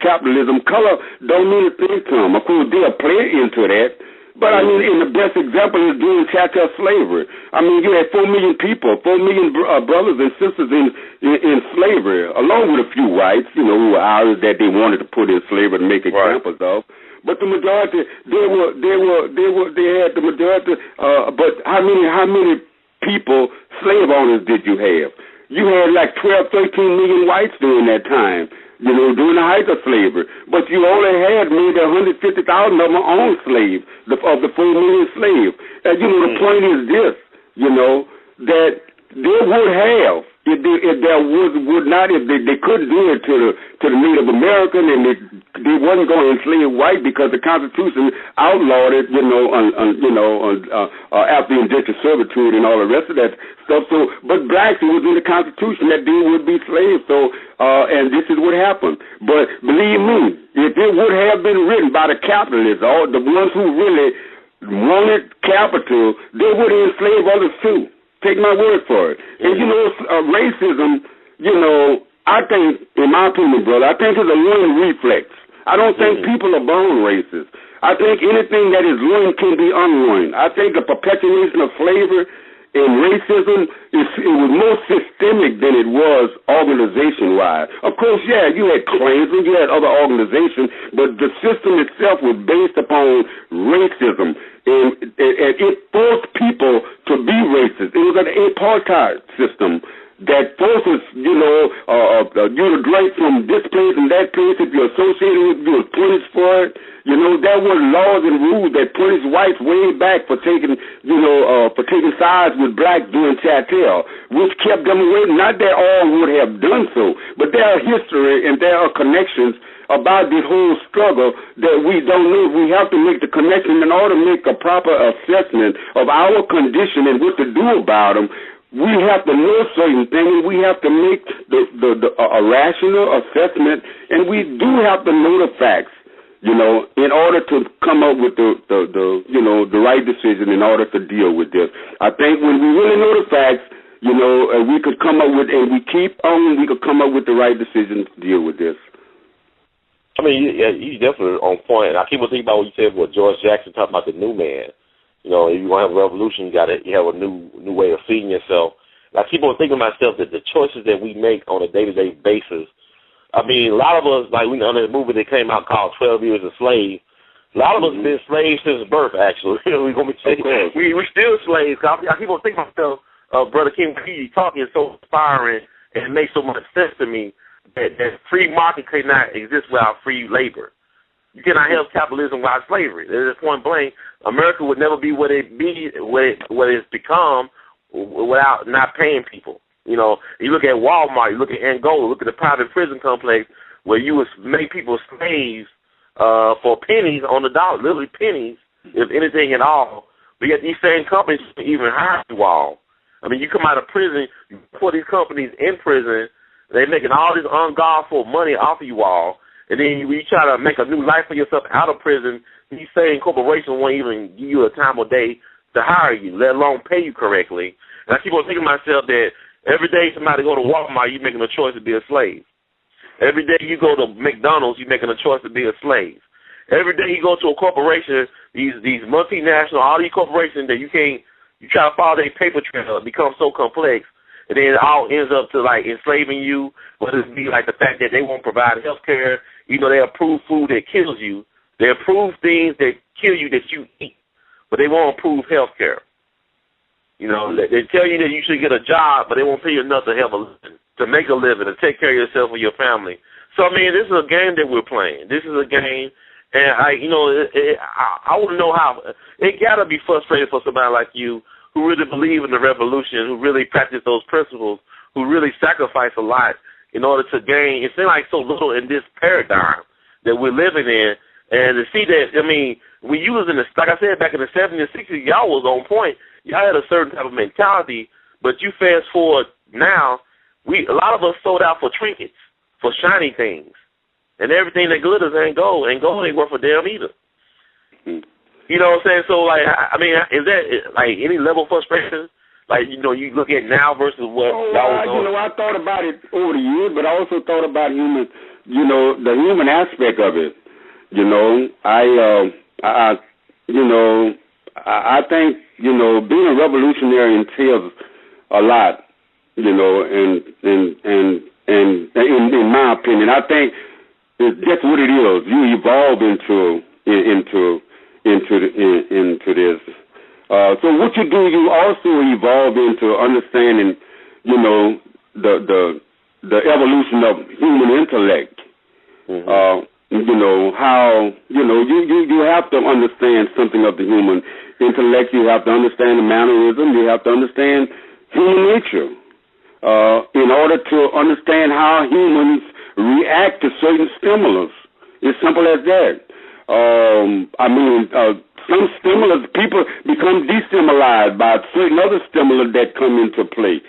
B: capitalism. Color don't mean a thing to them. Of course, they'll play into that. But, I mean, and the best example is during chattel slavery. I mean, you had 4 million people, 4 million brothers and sisters in slavery, along with a few whites, who were Irish that they wanted to put in slavery to make examples of. But the majority, they had the majority. But how many people, slave owners, did you have? You had like 12, 13 million whites during that time, during the height of slavery. But you only had maybe 150,000 of them on slaves, of the 4 million slaves. And the point is this, that they would have, if they couldn't do it to the Native American, and they wasn't going to enslave white because the Constitution outlawed it, after indentured servitude and all the rest of that stuff. So, but blacks, it was in the Constitution that they would be slaves. So, and this is what happened. But believe me, if it would have been written by the capitalists, or the ones who really wanted capital, they would enslave others too. Take my word for it. And, racism, I think, in my opinion, brother, I think it's a learned reflex. I don't think people are born racist. I think anything that is learned can be unlearned. I think the perpetuation of slavery and racism, it was more systemic than it was organization-wise. Of course, you had Klansmen, you had other organizations, but the system itself was based upon racism. And it forced people to be racist. It was an apartheid system that forces, you to drink from this place and that place. If you're associated with it, you were punished for it. There were laws and rules that punished whites way back for taking sides with blacks during chattel, which kept them away. Not that all would have done so, but there are history and there are connections about this whole struggle that we don't know. We have to make the connection in order to make a proper assessment of our condition and what to do about them. We have to know certain things. We have to make a rational assessment, and we do have to know the facts, in order to come up with the right decision in order to deal with this. I think when we really know the facts, we could come up with, and we could come up with the right decision to deal with this.
A: I mean, you definitely on point. I keep on thinking about what you said, George Jackson talking about the new man. If you want to have a revolution, you have a new way of seeing yourself. And I keep on thinking to myself that the choices that we make on a day-to-day basis, I mean, a lot of us, like we on a movie that came out called 12 Years a Slave, a lot of us have been slaves since birth, actually. We're going to be saying, we're still slaves. I keep on thinking to myself, Brother King, talking is so inspiring, and it makes so much sense to me. That free market cannot exist without free labor. You cannot have capitalism without slavery. There's point blank. America would never be what it's become without not paying people. You look at Walmart, you look at Angola, look at the private prison complex where you would make people slaves for pennies on the dollar, literally pennies, if anything at all. But yet these same companies even hire you all. I mean, you come out of prison, you put these companies in prison. They're making all this ungodful money off of you all, and then you try to make a new life for yourself out of prison. These same corporations won't even give you a time of day to hire you, let alone pay you correctly. And I keep on thinking to myself that every day somebody go to Walmart, you're making a choice to be a slave. Every day you go to McDonald's, you're making a choice to be a slave. Every day you go to a corporation, these multinational, all these corporations that you try to follow their paper trail, it becomes so complex. And then it all ends up to, like, enslaving you, whether it be like the fact that they won't provide health care, they approve food that kills you. They approve things that kill you that you eat, but they won't approve health care. They tell you that you should get a job, but they won't pay you enough to make a living, to take care of yourself or your family. So, I mean, this is a game that we're playing. This is a game, and I want to know how. It got to be frustrating for somebody like you who really believe in the revolution, who really practice those principles, who really sacrifice a lot in order to gain. It seems like so little in this paradigm that we're living in. And to see that, I mean, when you was in the, like I said, back in the 70s and 60s, y'all was on point. Y'all had a certain type of mentality, but you fast forward now, a lot of us sold out for trinkets, for shiny things. And everything that glitters ain't gold, and gold ain't worth a damn either. You know what I'm saying? So, like, I mean, is that, like, any level of frustration? Like, you know, you look at now versus what y'all was doing?
B: You know, I thought about it over the years, but I also thought about human, you know, the human aspect of it. You know, I think, you know, being a revolutionary entails a lot, you know, and in my opinion, I think it's just what it is. You evolve into this. So what you do, you also evolve into understanding, you know, the evolution of human intellect.
A: Mm-hmm.
B: You know, how, you know, you have to understand something of the human intellect. You have to understand the mannerism. You have to understand human nature in order to understand how humans react to certain stimulus. It's simple as that. I mean, some stimulus, people become destimulated by certain other stimuli that come into play.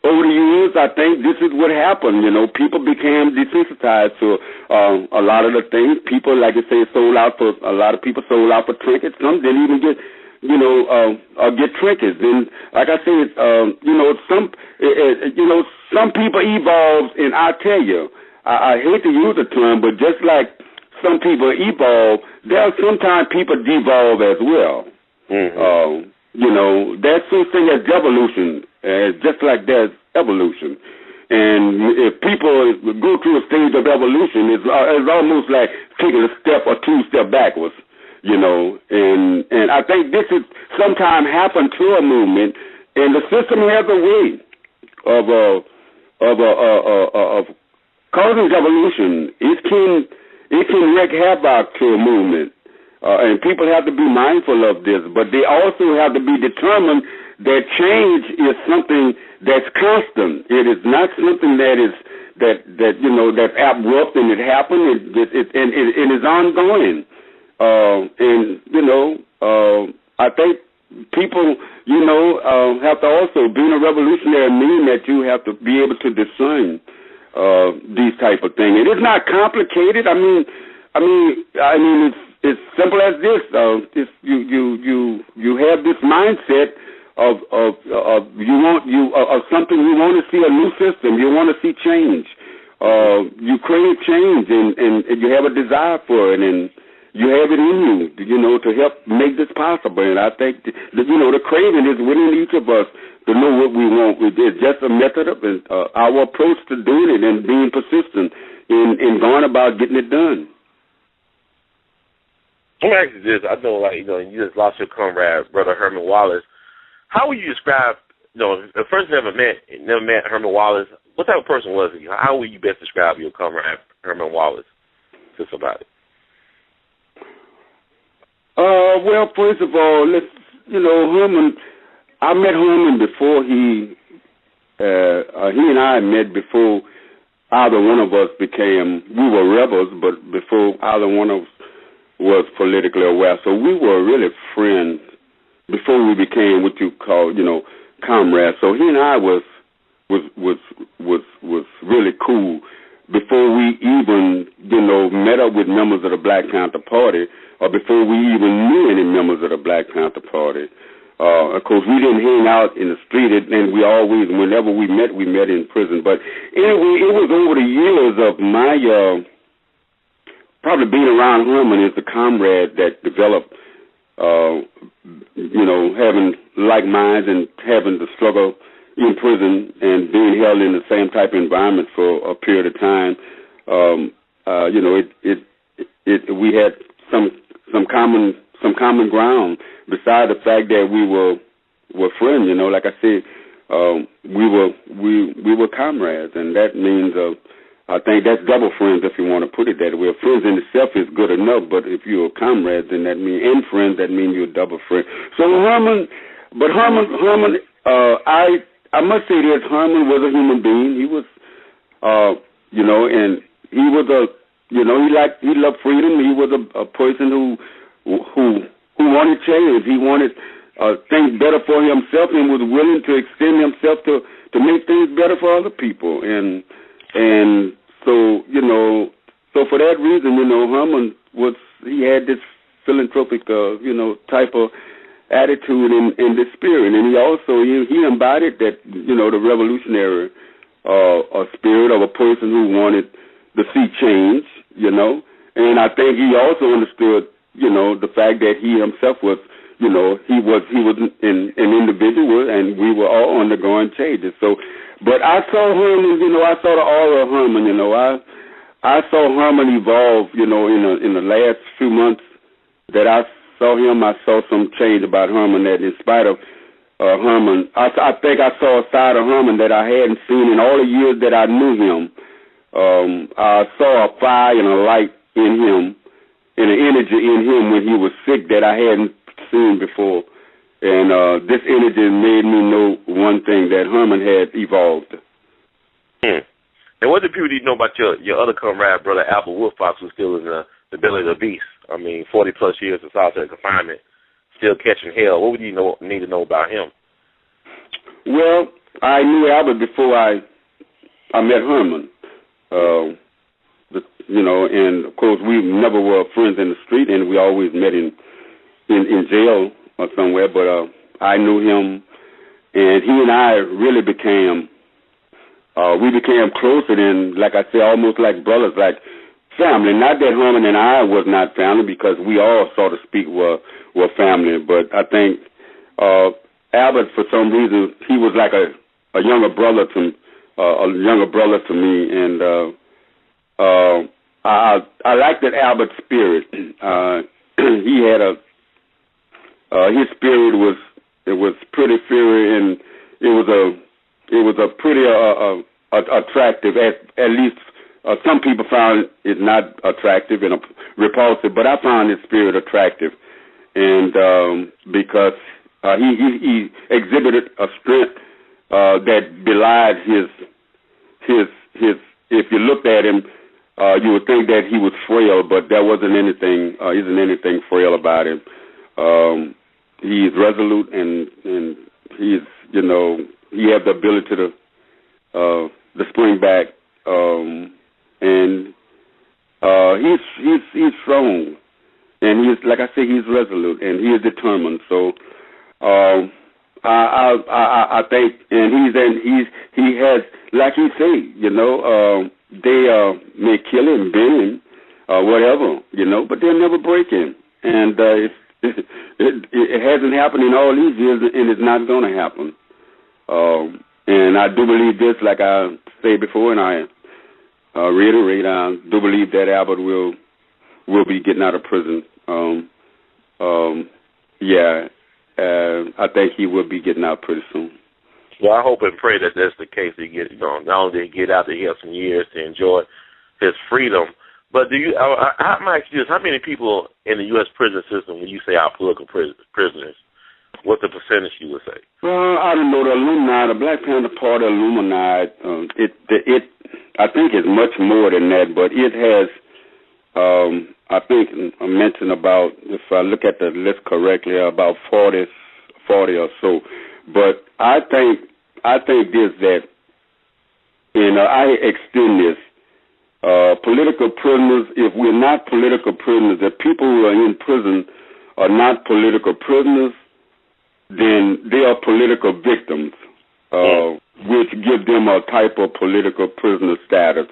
B: Over the years, I think this is what happened. You know, people became desensitized to a lot of the things. People, like I say, a lot of people sold out for trinkets. Some didn't even get, you know, get trinkets. And like I said, you know, some people evolve, and I tell you, I hate to use the term, but just like some people evolve, there are sometimes people devolve as well.
A: Mm-hmm.
B: You know, there's such thing as devolution, just like there's evolution. And if people go through a stage of evolution, it's almost like taking a step or two steps backwards, you know. And I think this is sometimes happened to a movement, and the system has a way of causing evolution. It can wreak havoc to a movement. And people have to be mindful of this, but they also have to be determined that change is something that's constant. It is not something that is that you know, that's abrupt and it happened. It is ongoing. And you know, I think people, you know, have to also, being a revolutionary, mean that you have to be able to discern these type of things. It is not complicated. I mean, it's simple as this. If you have this mindset of something, you want to see a new system, you want to see change. You crave change, and you have a desire for it, and you have it in you know, to help make this possible. And I think you know, the craving is within each of us to know what we want. It's just a method of our approach to doing it and being persistent in going about getting it done.
A: Let me ask you this. I know, like, you know, you just lost your comrade, Brother Herman Wallace. How would you describe, you know, if a person never met Herman Wallace, what type of person was he? How would you best describe your comrade, Herman Wallace, to somebody?
B: Well, first of all, Herman, I met Herman before he and I met before either one of us we were rebels, but before either one of us was politically aware. So we were really friends before we became what you call, you know, comrades. So he and I was really cool before we even, you know, met up with members of the Black Panther Party, or before we even knew any members of the Black Panther Party. Of course, we didn't hang out in the street, and we always, whenever we met in prison. But anyway, it was over the years of my probably being around Herman as a comrade that developed, you know, having like minds and having the struggle in prison and being held in the same type of environment for a period of time. You know, we had some common ground, besides the fact that we were friends. You know, like I said, we were comrades, and that means I think that's double friends, if you want to put it that way. Friends in itself is good enough, but if you're a comrade, then that means, and friends, that means you're a double friend. So Herman, I must say this: Herman was a human being. He was you know, and he was he loved freedom. He was a person who wanted change. He wanted things better for himself and was willing to extend himself to make things better for other people. And so, you know, so for that reason, you know, Herman he had this philanthropic, type of attitude and the spirit. And he also, he embodied that, you know, the revolutionary spirit of a person who wanted to see change, you know. And I think he also understood, you know, the fact that he himself was, you know, he was an individual, and we were all undergoing changes. So, but I saw Herman, you know, I saw the aura of Herman, you know. I saw Herman evolve, you know, in the last few months that I saw him. I saw some change about Herman that, in spite of Herman, I think I saw a side of Herman that I hadn't seen in all the years that I knew him. I saw a fire and a light in him, and an energy in him when he was sick that I hadn't seen before. And this energy made me know one thing, that Herman had evolved.
A: And what did people know about your other comrade, Brother Albert Woodfox, who's still in the belly of the beast? I mean, 40-plus years in solitary confinement, still catching hell. What would you need to know about him?
B: Well, I knew Albert before I met Herman. You know, and of course we never were friends in the street, and we always met in jail or somewhere. But I knew him, and he and I really became closer than, like I said, almost like brothers, like family. Not that Herman and I was not family, because we all, so to speak, were family. But I think Albert, for some reason, he was like a younger brother to me, and I liked that Albert's spirit. He had his spirit was pretty fiery, and it was a pretty attractive. At least some people found it not attractive and repulsive, but I found his spirit attractive, and because he exhibited a strength that belied his. If you looked at him, you would think that he was frail, but there wasn't anything. Isn't anything frail about him. He's resolute, and he's, you know, he has the ability to spring back, and he's strong, and he's, like I say, he's resolute, and he is determined. So I think, and he has, like he say, you know, they may kill him, bend him, whatever, you know, but they'll never break him. And it hasn't happened in all these years, and it's not going to happen. And I do believe this, like I said before, and I reiterate, I do believe that Albert will be getting out of prison. I think he will be getting out pretty soon.
A: Well, I hope and pray that that's the case. He get, you know, not only did he get out, that he has some years to enjoy his freedom. But I'm asking you this: how many people in the U.S. prison system, when you say our political prisoners, what's the percentage you would say?
B: Well, I don't know. The alumni, the Black Panther Party alumni, I think it's much more than that, but it has. I think I mentioned about, if I look at the list correctly, about 40 or so. But I think this, that, and I extend this. Political prisoners, if we're not political prisoners, if people who are in prison are not political prisoners, then they are political victims, which give them a type of political prisoner status.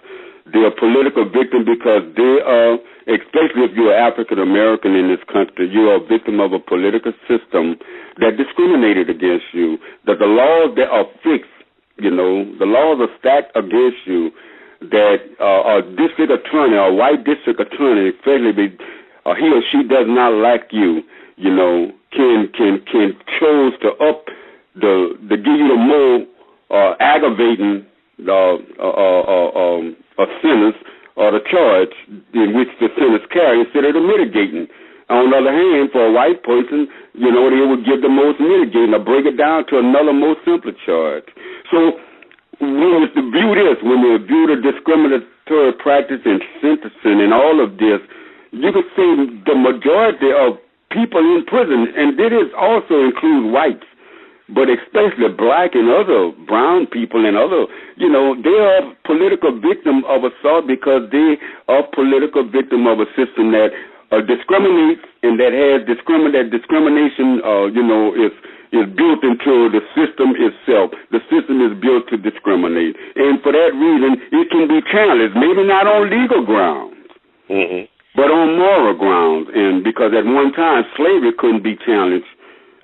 B: They are political victims because they are, especially if you're African American in this country, you are a victim of a political system that discriminated against you, that the laws that are fixed, you know, the laws are stacked against you, that a district attorney, a white district attorney, especially he or she does not like you, you know, can choose to give you the more aggravating a sentence or the charge in which the sentence carries instead of the mitigating. On the other hand, for a white person, you know, they would give the most mitigating or break it down to another more simpler charge. So when you view this, when you view the discriminatory practice in sentencing and all of this, you could say the majority of people in prison, and this also includes whites, but especially black and other brown people and other, you know, they are political victim of assault because they are political victim of a system that discriminates and that has discrimination, you know, is built into the system itself. The system is built to discriminate. And for that reason, it can be challenged, maybe not on legal grounds, but on moral grounds. And because at one time, slavery couldn't be challenged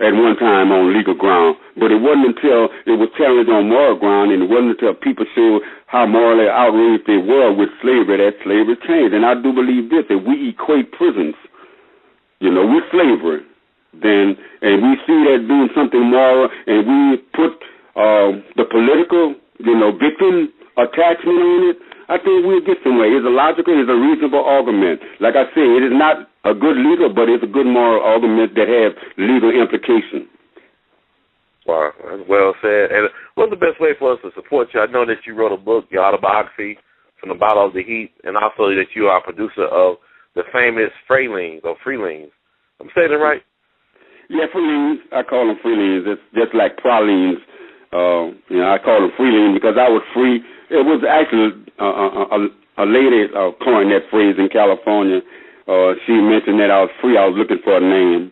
B: at one time on legal ground, but it wasn't until it was challenged on moral ground, and it wasn't until people showed how morally outraged they were with slavery that slavery changed. And I do believe this, that we equate prisons, you know, with slavery, then, and we see that being something moral, and we put the political, you know, victim attachment on it, I think we'll get somewhere. It's a logical, it's a reasonable argument. Like I say, it is not a good legal, but it's a good moral argument that has legal implications.
A: Wow, that's well said. And what's the best way for us to support you? I know that you wrote a book, your autobiography, From the Bottom of the Heat, and also that you are a producer of the famous Freelings. I'm saying it right? Yeah,
B: Freelings. I call them Freelings. It's just like pralines. You know, I call them Freelings because I was free. It was actually a lady coined that phrase in California. She mentioned that I was free. I was looking for a name.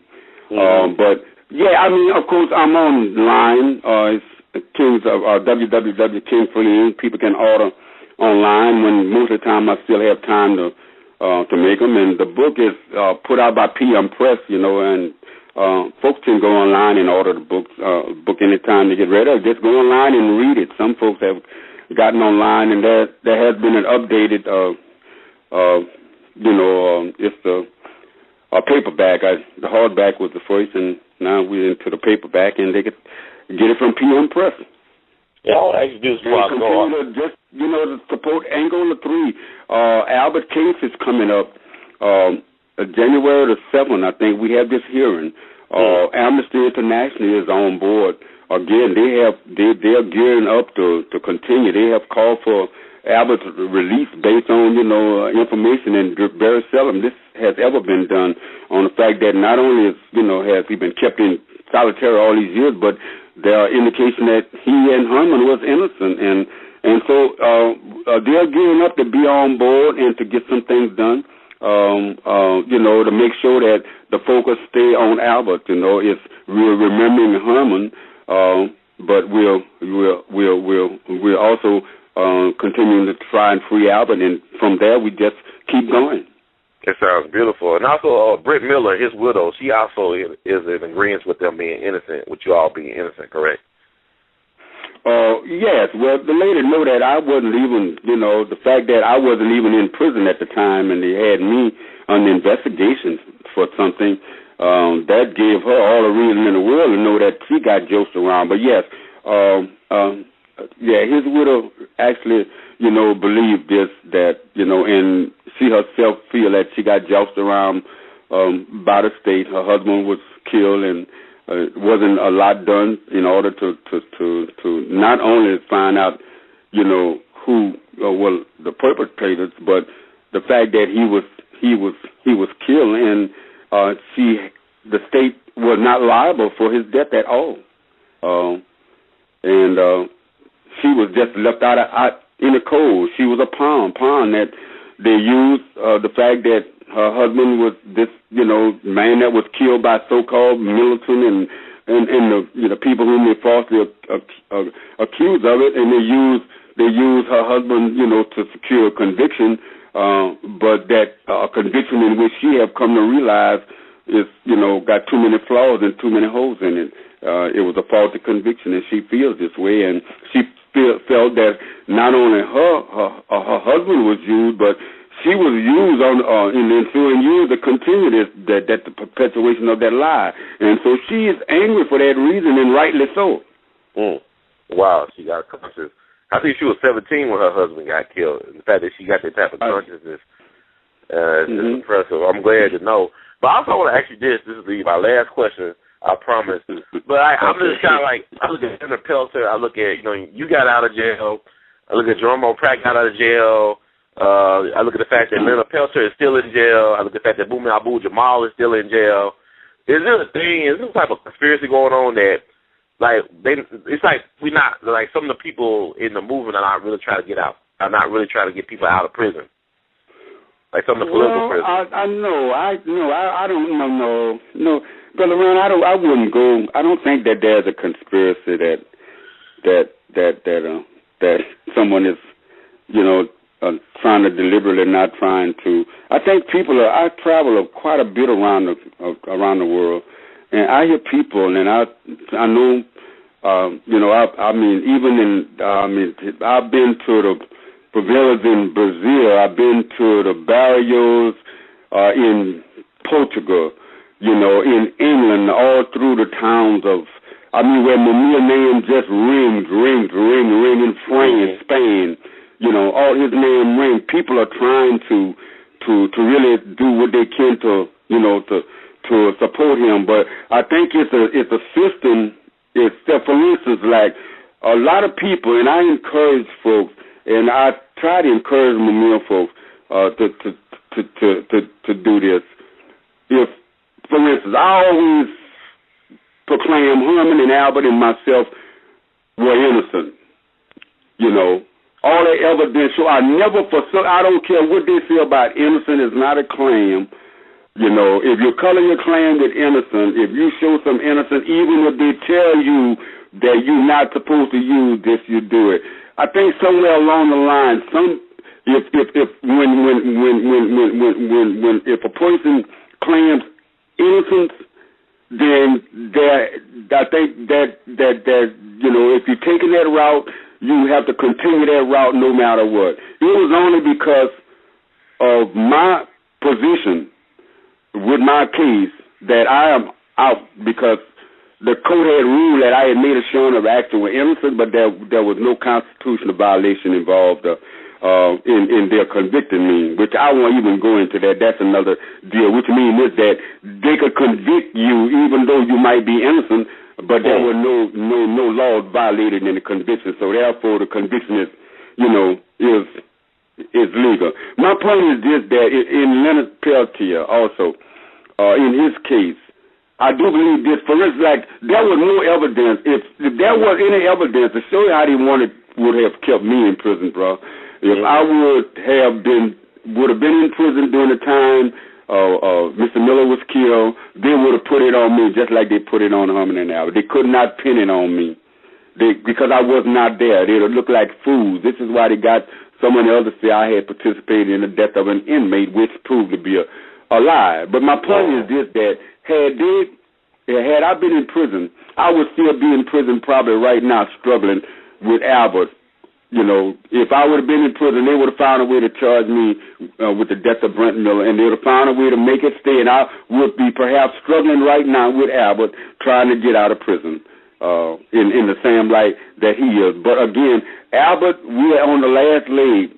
B: But, yeah, I mean, of course, I'm online. It's King's www.kingfreelings. People can order online when most of the time I still have time to make them. And the book is put out by PM Press, you know, and folks can go online and order the book anytime they get ready, or just go online and read it. Some folks have gotten online, and there has been an updated, you know, it's the paperback. The hardback was the first, and now we're into the paperback, and they can get it from PM Press.
A: Yeah, I want to ask you this before I go on.
B: Just, you know, to support Angola 3. Albert case is coming up January the 7th, I think. We have this hearing. Amnesty International is on board. Again, they're gearing up to continue. They have called for Albert's release based on, you know, information, and very seldom this has ever been done on the fact that not only is, you know, has he been kept in solitary all these years, but there are indications that he and Herman was innocent, and so they're gearing up to be on board and to get some things done. You know, to make sure that the focus stay on Albert. You know, we're remembering Herman, but we're also continuing to try and free Albert, and from there we just keep going.
A: It sounds beautiful. And also, Britt Miller, his widow, she also is in agreement with them being innocent, with you all being innocent, correct?
B: Yes. Well, the lady knew that I wasn't even, you know, the fact that I wasn't even in prison at the time, and they had me on the investigation for something, that gave her all the reason in the world to know that she got joked around. But yes, yeah, his widow actually, you know, believed this, that, you know, and she herself feel that she got jousted around by the state. Her husband was killed, and wasn't a lot done in order to not only find out, you know, who were the perpetrators, but the fact that he was killed, and the state was not liable for his death at all, and she was just left out in the cold. She was a pawn that they used. The fact that her husband was this, you know, man that was killed by so-called militant and the, you know, people whom they falsely accused of it, and they used her husband, you know, to secure a conviction, but that conviction in which she have come to realize is, you know, got too many flaws and too many holes in it. It was a faulty conviction, and she feels this way, and she felt that not only her husband was used, but she was used in the ensuing years to continue the perpetuation of that lie. And so she is angry for that reason, and rightly so.
A: Wow, she got conscious. I think she was 17 when her husband got killed. The fact that she got that type of consciousness is impressive. I'm glad to know. But I also want to ask you this. This is my last question. I promise. But I'm just kind of like, I look at Senator Pelter. I look at, you got out of jail. I look at Jerome Pratt got out of jail. I look at the fact that Leonard Pelter is still in jail. I look at the fact that Bumi Abu Jamal is still in jail. Is there a thing? Is there some type of conspiracy going on that, like, it's like we not, like, some of the people in the movement are not really trying to get out. Are not really trying to get people out of prison. Like some of the political prisoners.
B: I don't know. No, Brother Ron, I wouldn't go. I don't think that there's a conspiracy that someone is, trying to deliberately not trying to. I think I travel quite a bit around the world, and I hear people, and I know, I've been to the favelas in Brazil. I've been to the barrios in Portugal, in England, all through the towns of, where Mamiya name just ring in France, Spain, all his name ring. People are trying to really do what they can to support him. But I think it's a system. It's, for instance, like a lot of people, and I encourage folks, and I try to encourage Mamiya folks to do this. If, for instance, I always proclaim Herman and Albert and myself were innocent. All the evidence show. I don't care what they say about innocent is not a claim. If you color your claim with innocent, if you show some innocence, even if they tell you that you're not supposed to use this, you do it. I think somewhere along the line, if a person claims innocence, then I think that if you're taking that route, you have to continue that route no matter what. It was only because of my position with my case that I am out, because the court had ruled that I had made a showing of actual innocence, but there was no constitutional violation involved in their convicting me, which I won't even go into that. That's another deal, which means is that they could convict you even though you might be innocent, but there were no laws violated in the conviction. So therefore, the conviction is legal. My point is this: that in Leonard Peltier also, in his case, I do believe this. For instance, like, there was no evidence. If there was any evidence to show you how they would have kept me in prison, bro. If I would have been in prison during the time Mr. Miller was killed, they would have put it on me just like they put it on Herman and Albert. They could not pin it on me because I was not there. They would look like fools. This is why they got someone else to say I had participated in the death of an inmate, which proved to be a lie. But my point is this: that had I been in prison, I would still be in prison probably right now struggling with Albert. If I would have been in prison, they would have found a way to charge me with the death of Brent Miller, and they would have found a way to make it stay, and I would be perhaps struggling right now with Albert trying to get out of prison in the same light that he is. But again, Albert, we are on the last leg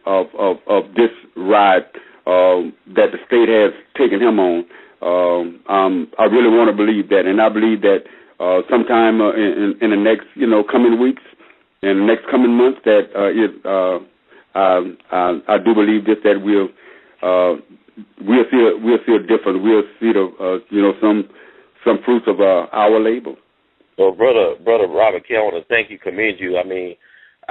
B: of this ride that the state has taken him on. I really want to believe that, and I believe that sometime in the next coming weeks, in the next coming months, that I do believe this, that we'll see a difference. We'll see some fruits of our labor.
A: Well, brother Robert King, I want to thank you, commend you. I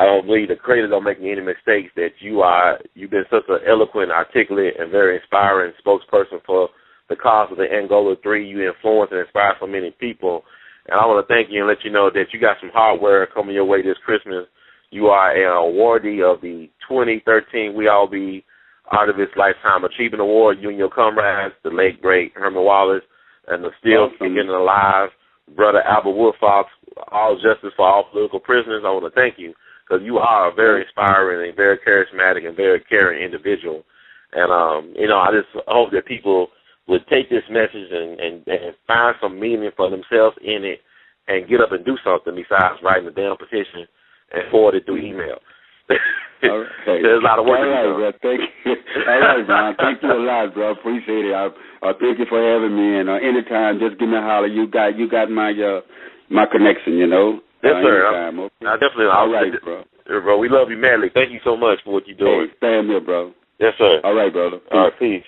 A: don't believe the creator don't make any mistakes. That you've been such an eloquent, articulate, and very inspiring spokesperson for the cause of the Angola 3. You influence and inspire so many people. And I want to thank you and let you know that you got some hardware coming your way this Christmas. You are an awardee of the 2013 We All Be Artivist Lifetime Achievement Award. You and your comrades, the late, great Herman Wallace, and the still kicking alive brother Albert Woodfox, all justice for all political prisoners. I want to thank you because you are a very inspiring and very charismatic and very caring individual. And, I just hope that people would take this message and find some meaning for themselves in it and get up and do something besides writing a damn petition and forward it through email.
B: Okay.
A: There's a lot of work.
B: All right, bro. Thank you. All right, Ron. Thank you a lot, bro. Appreciate it. I thank you for having me. And anytime, just give me a holler. You got my connection. You know.
A: Yes, sir.
B: Anytime, okay?
A: I definitely.
B: All right, bro.
A: Bro, we love you madly. Thank you so much for what you're doing.
B: Hey, stand here, bro.
A: Yes, sir.
B: All right, brother. Peace.
A: All right, peace.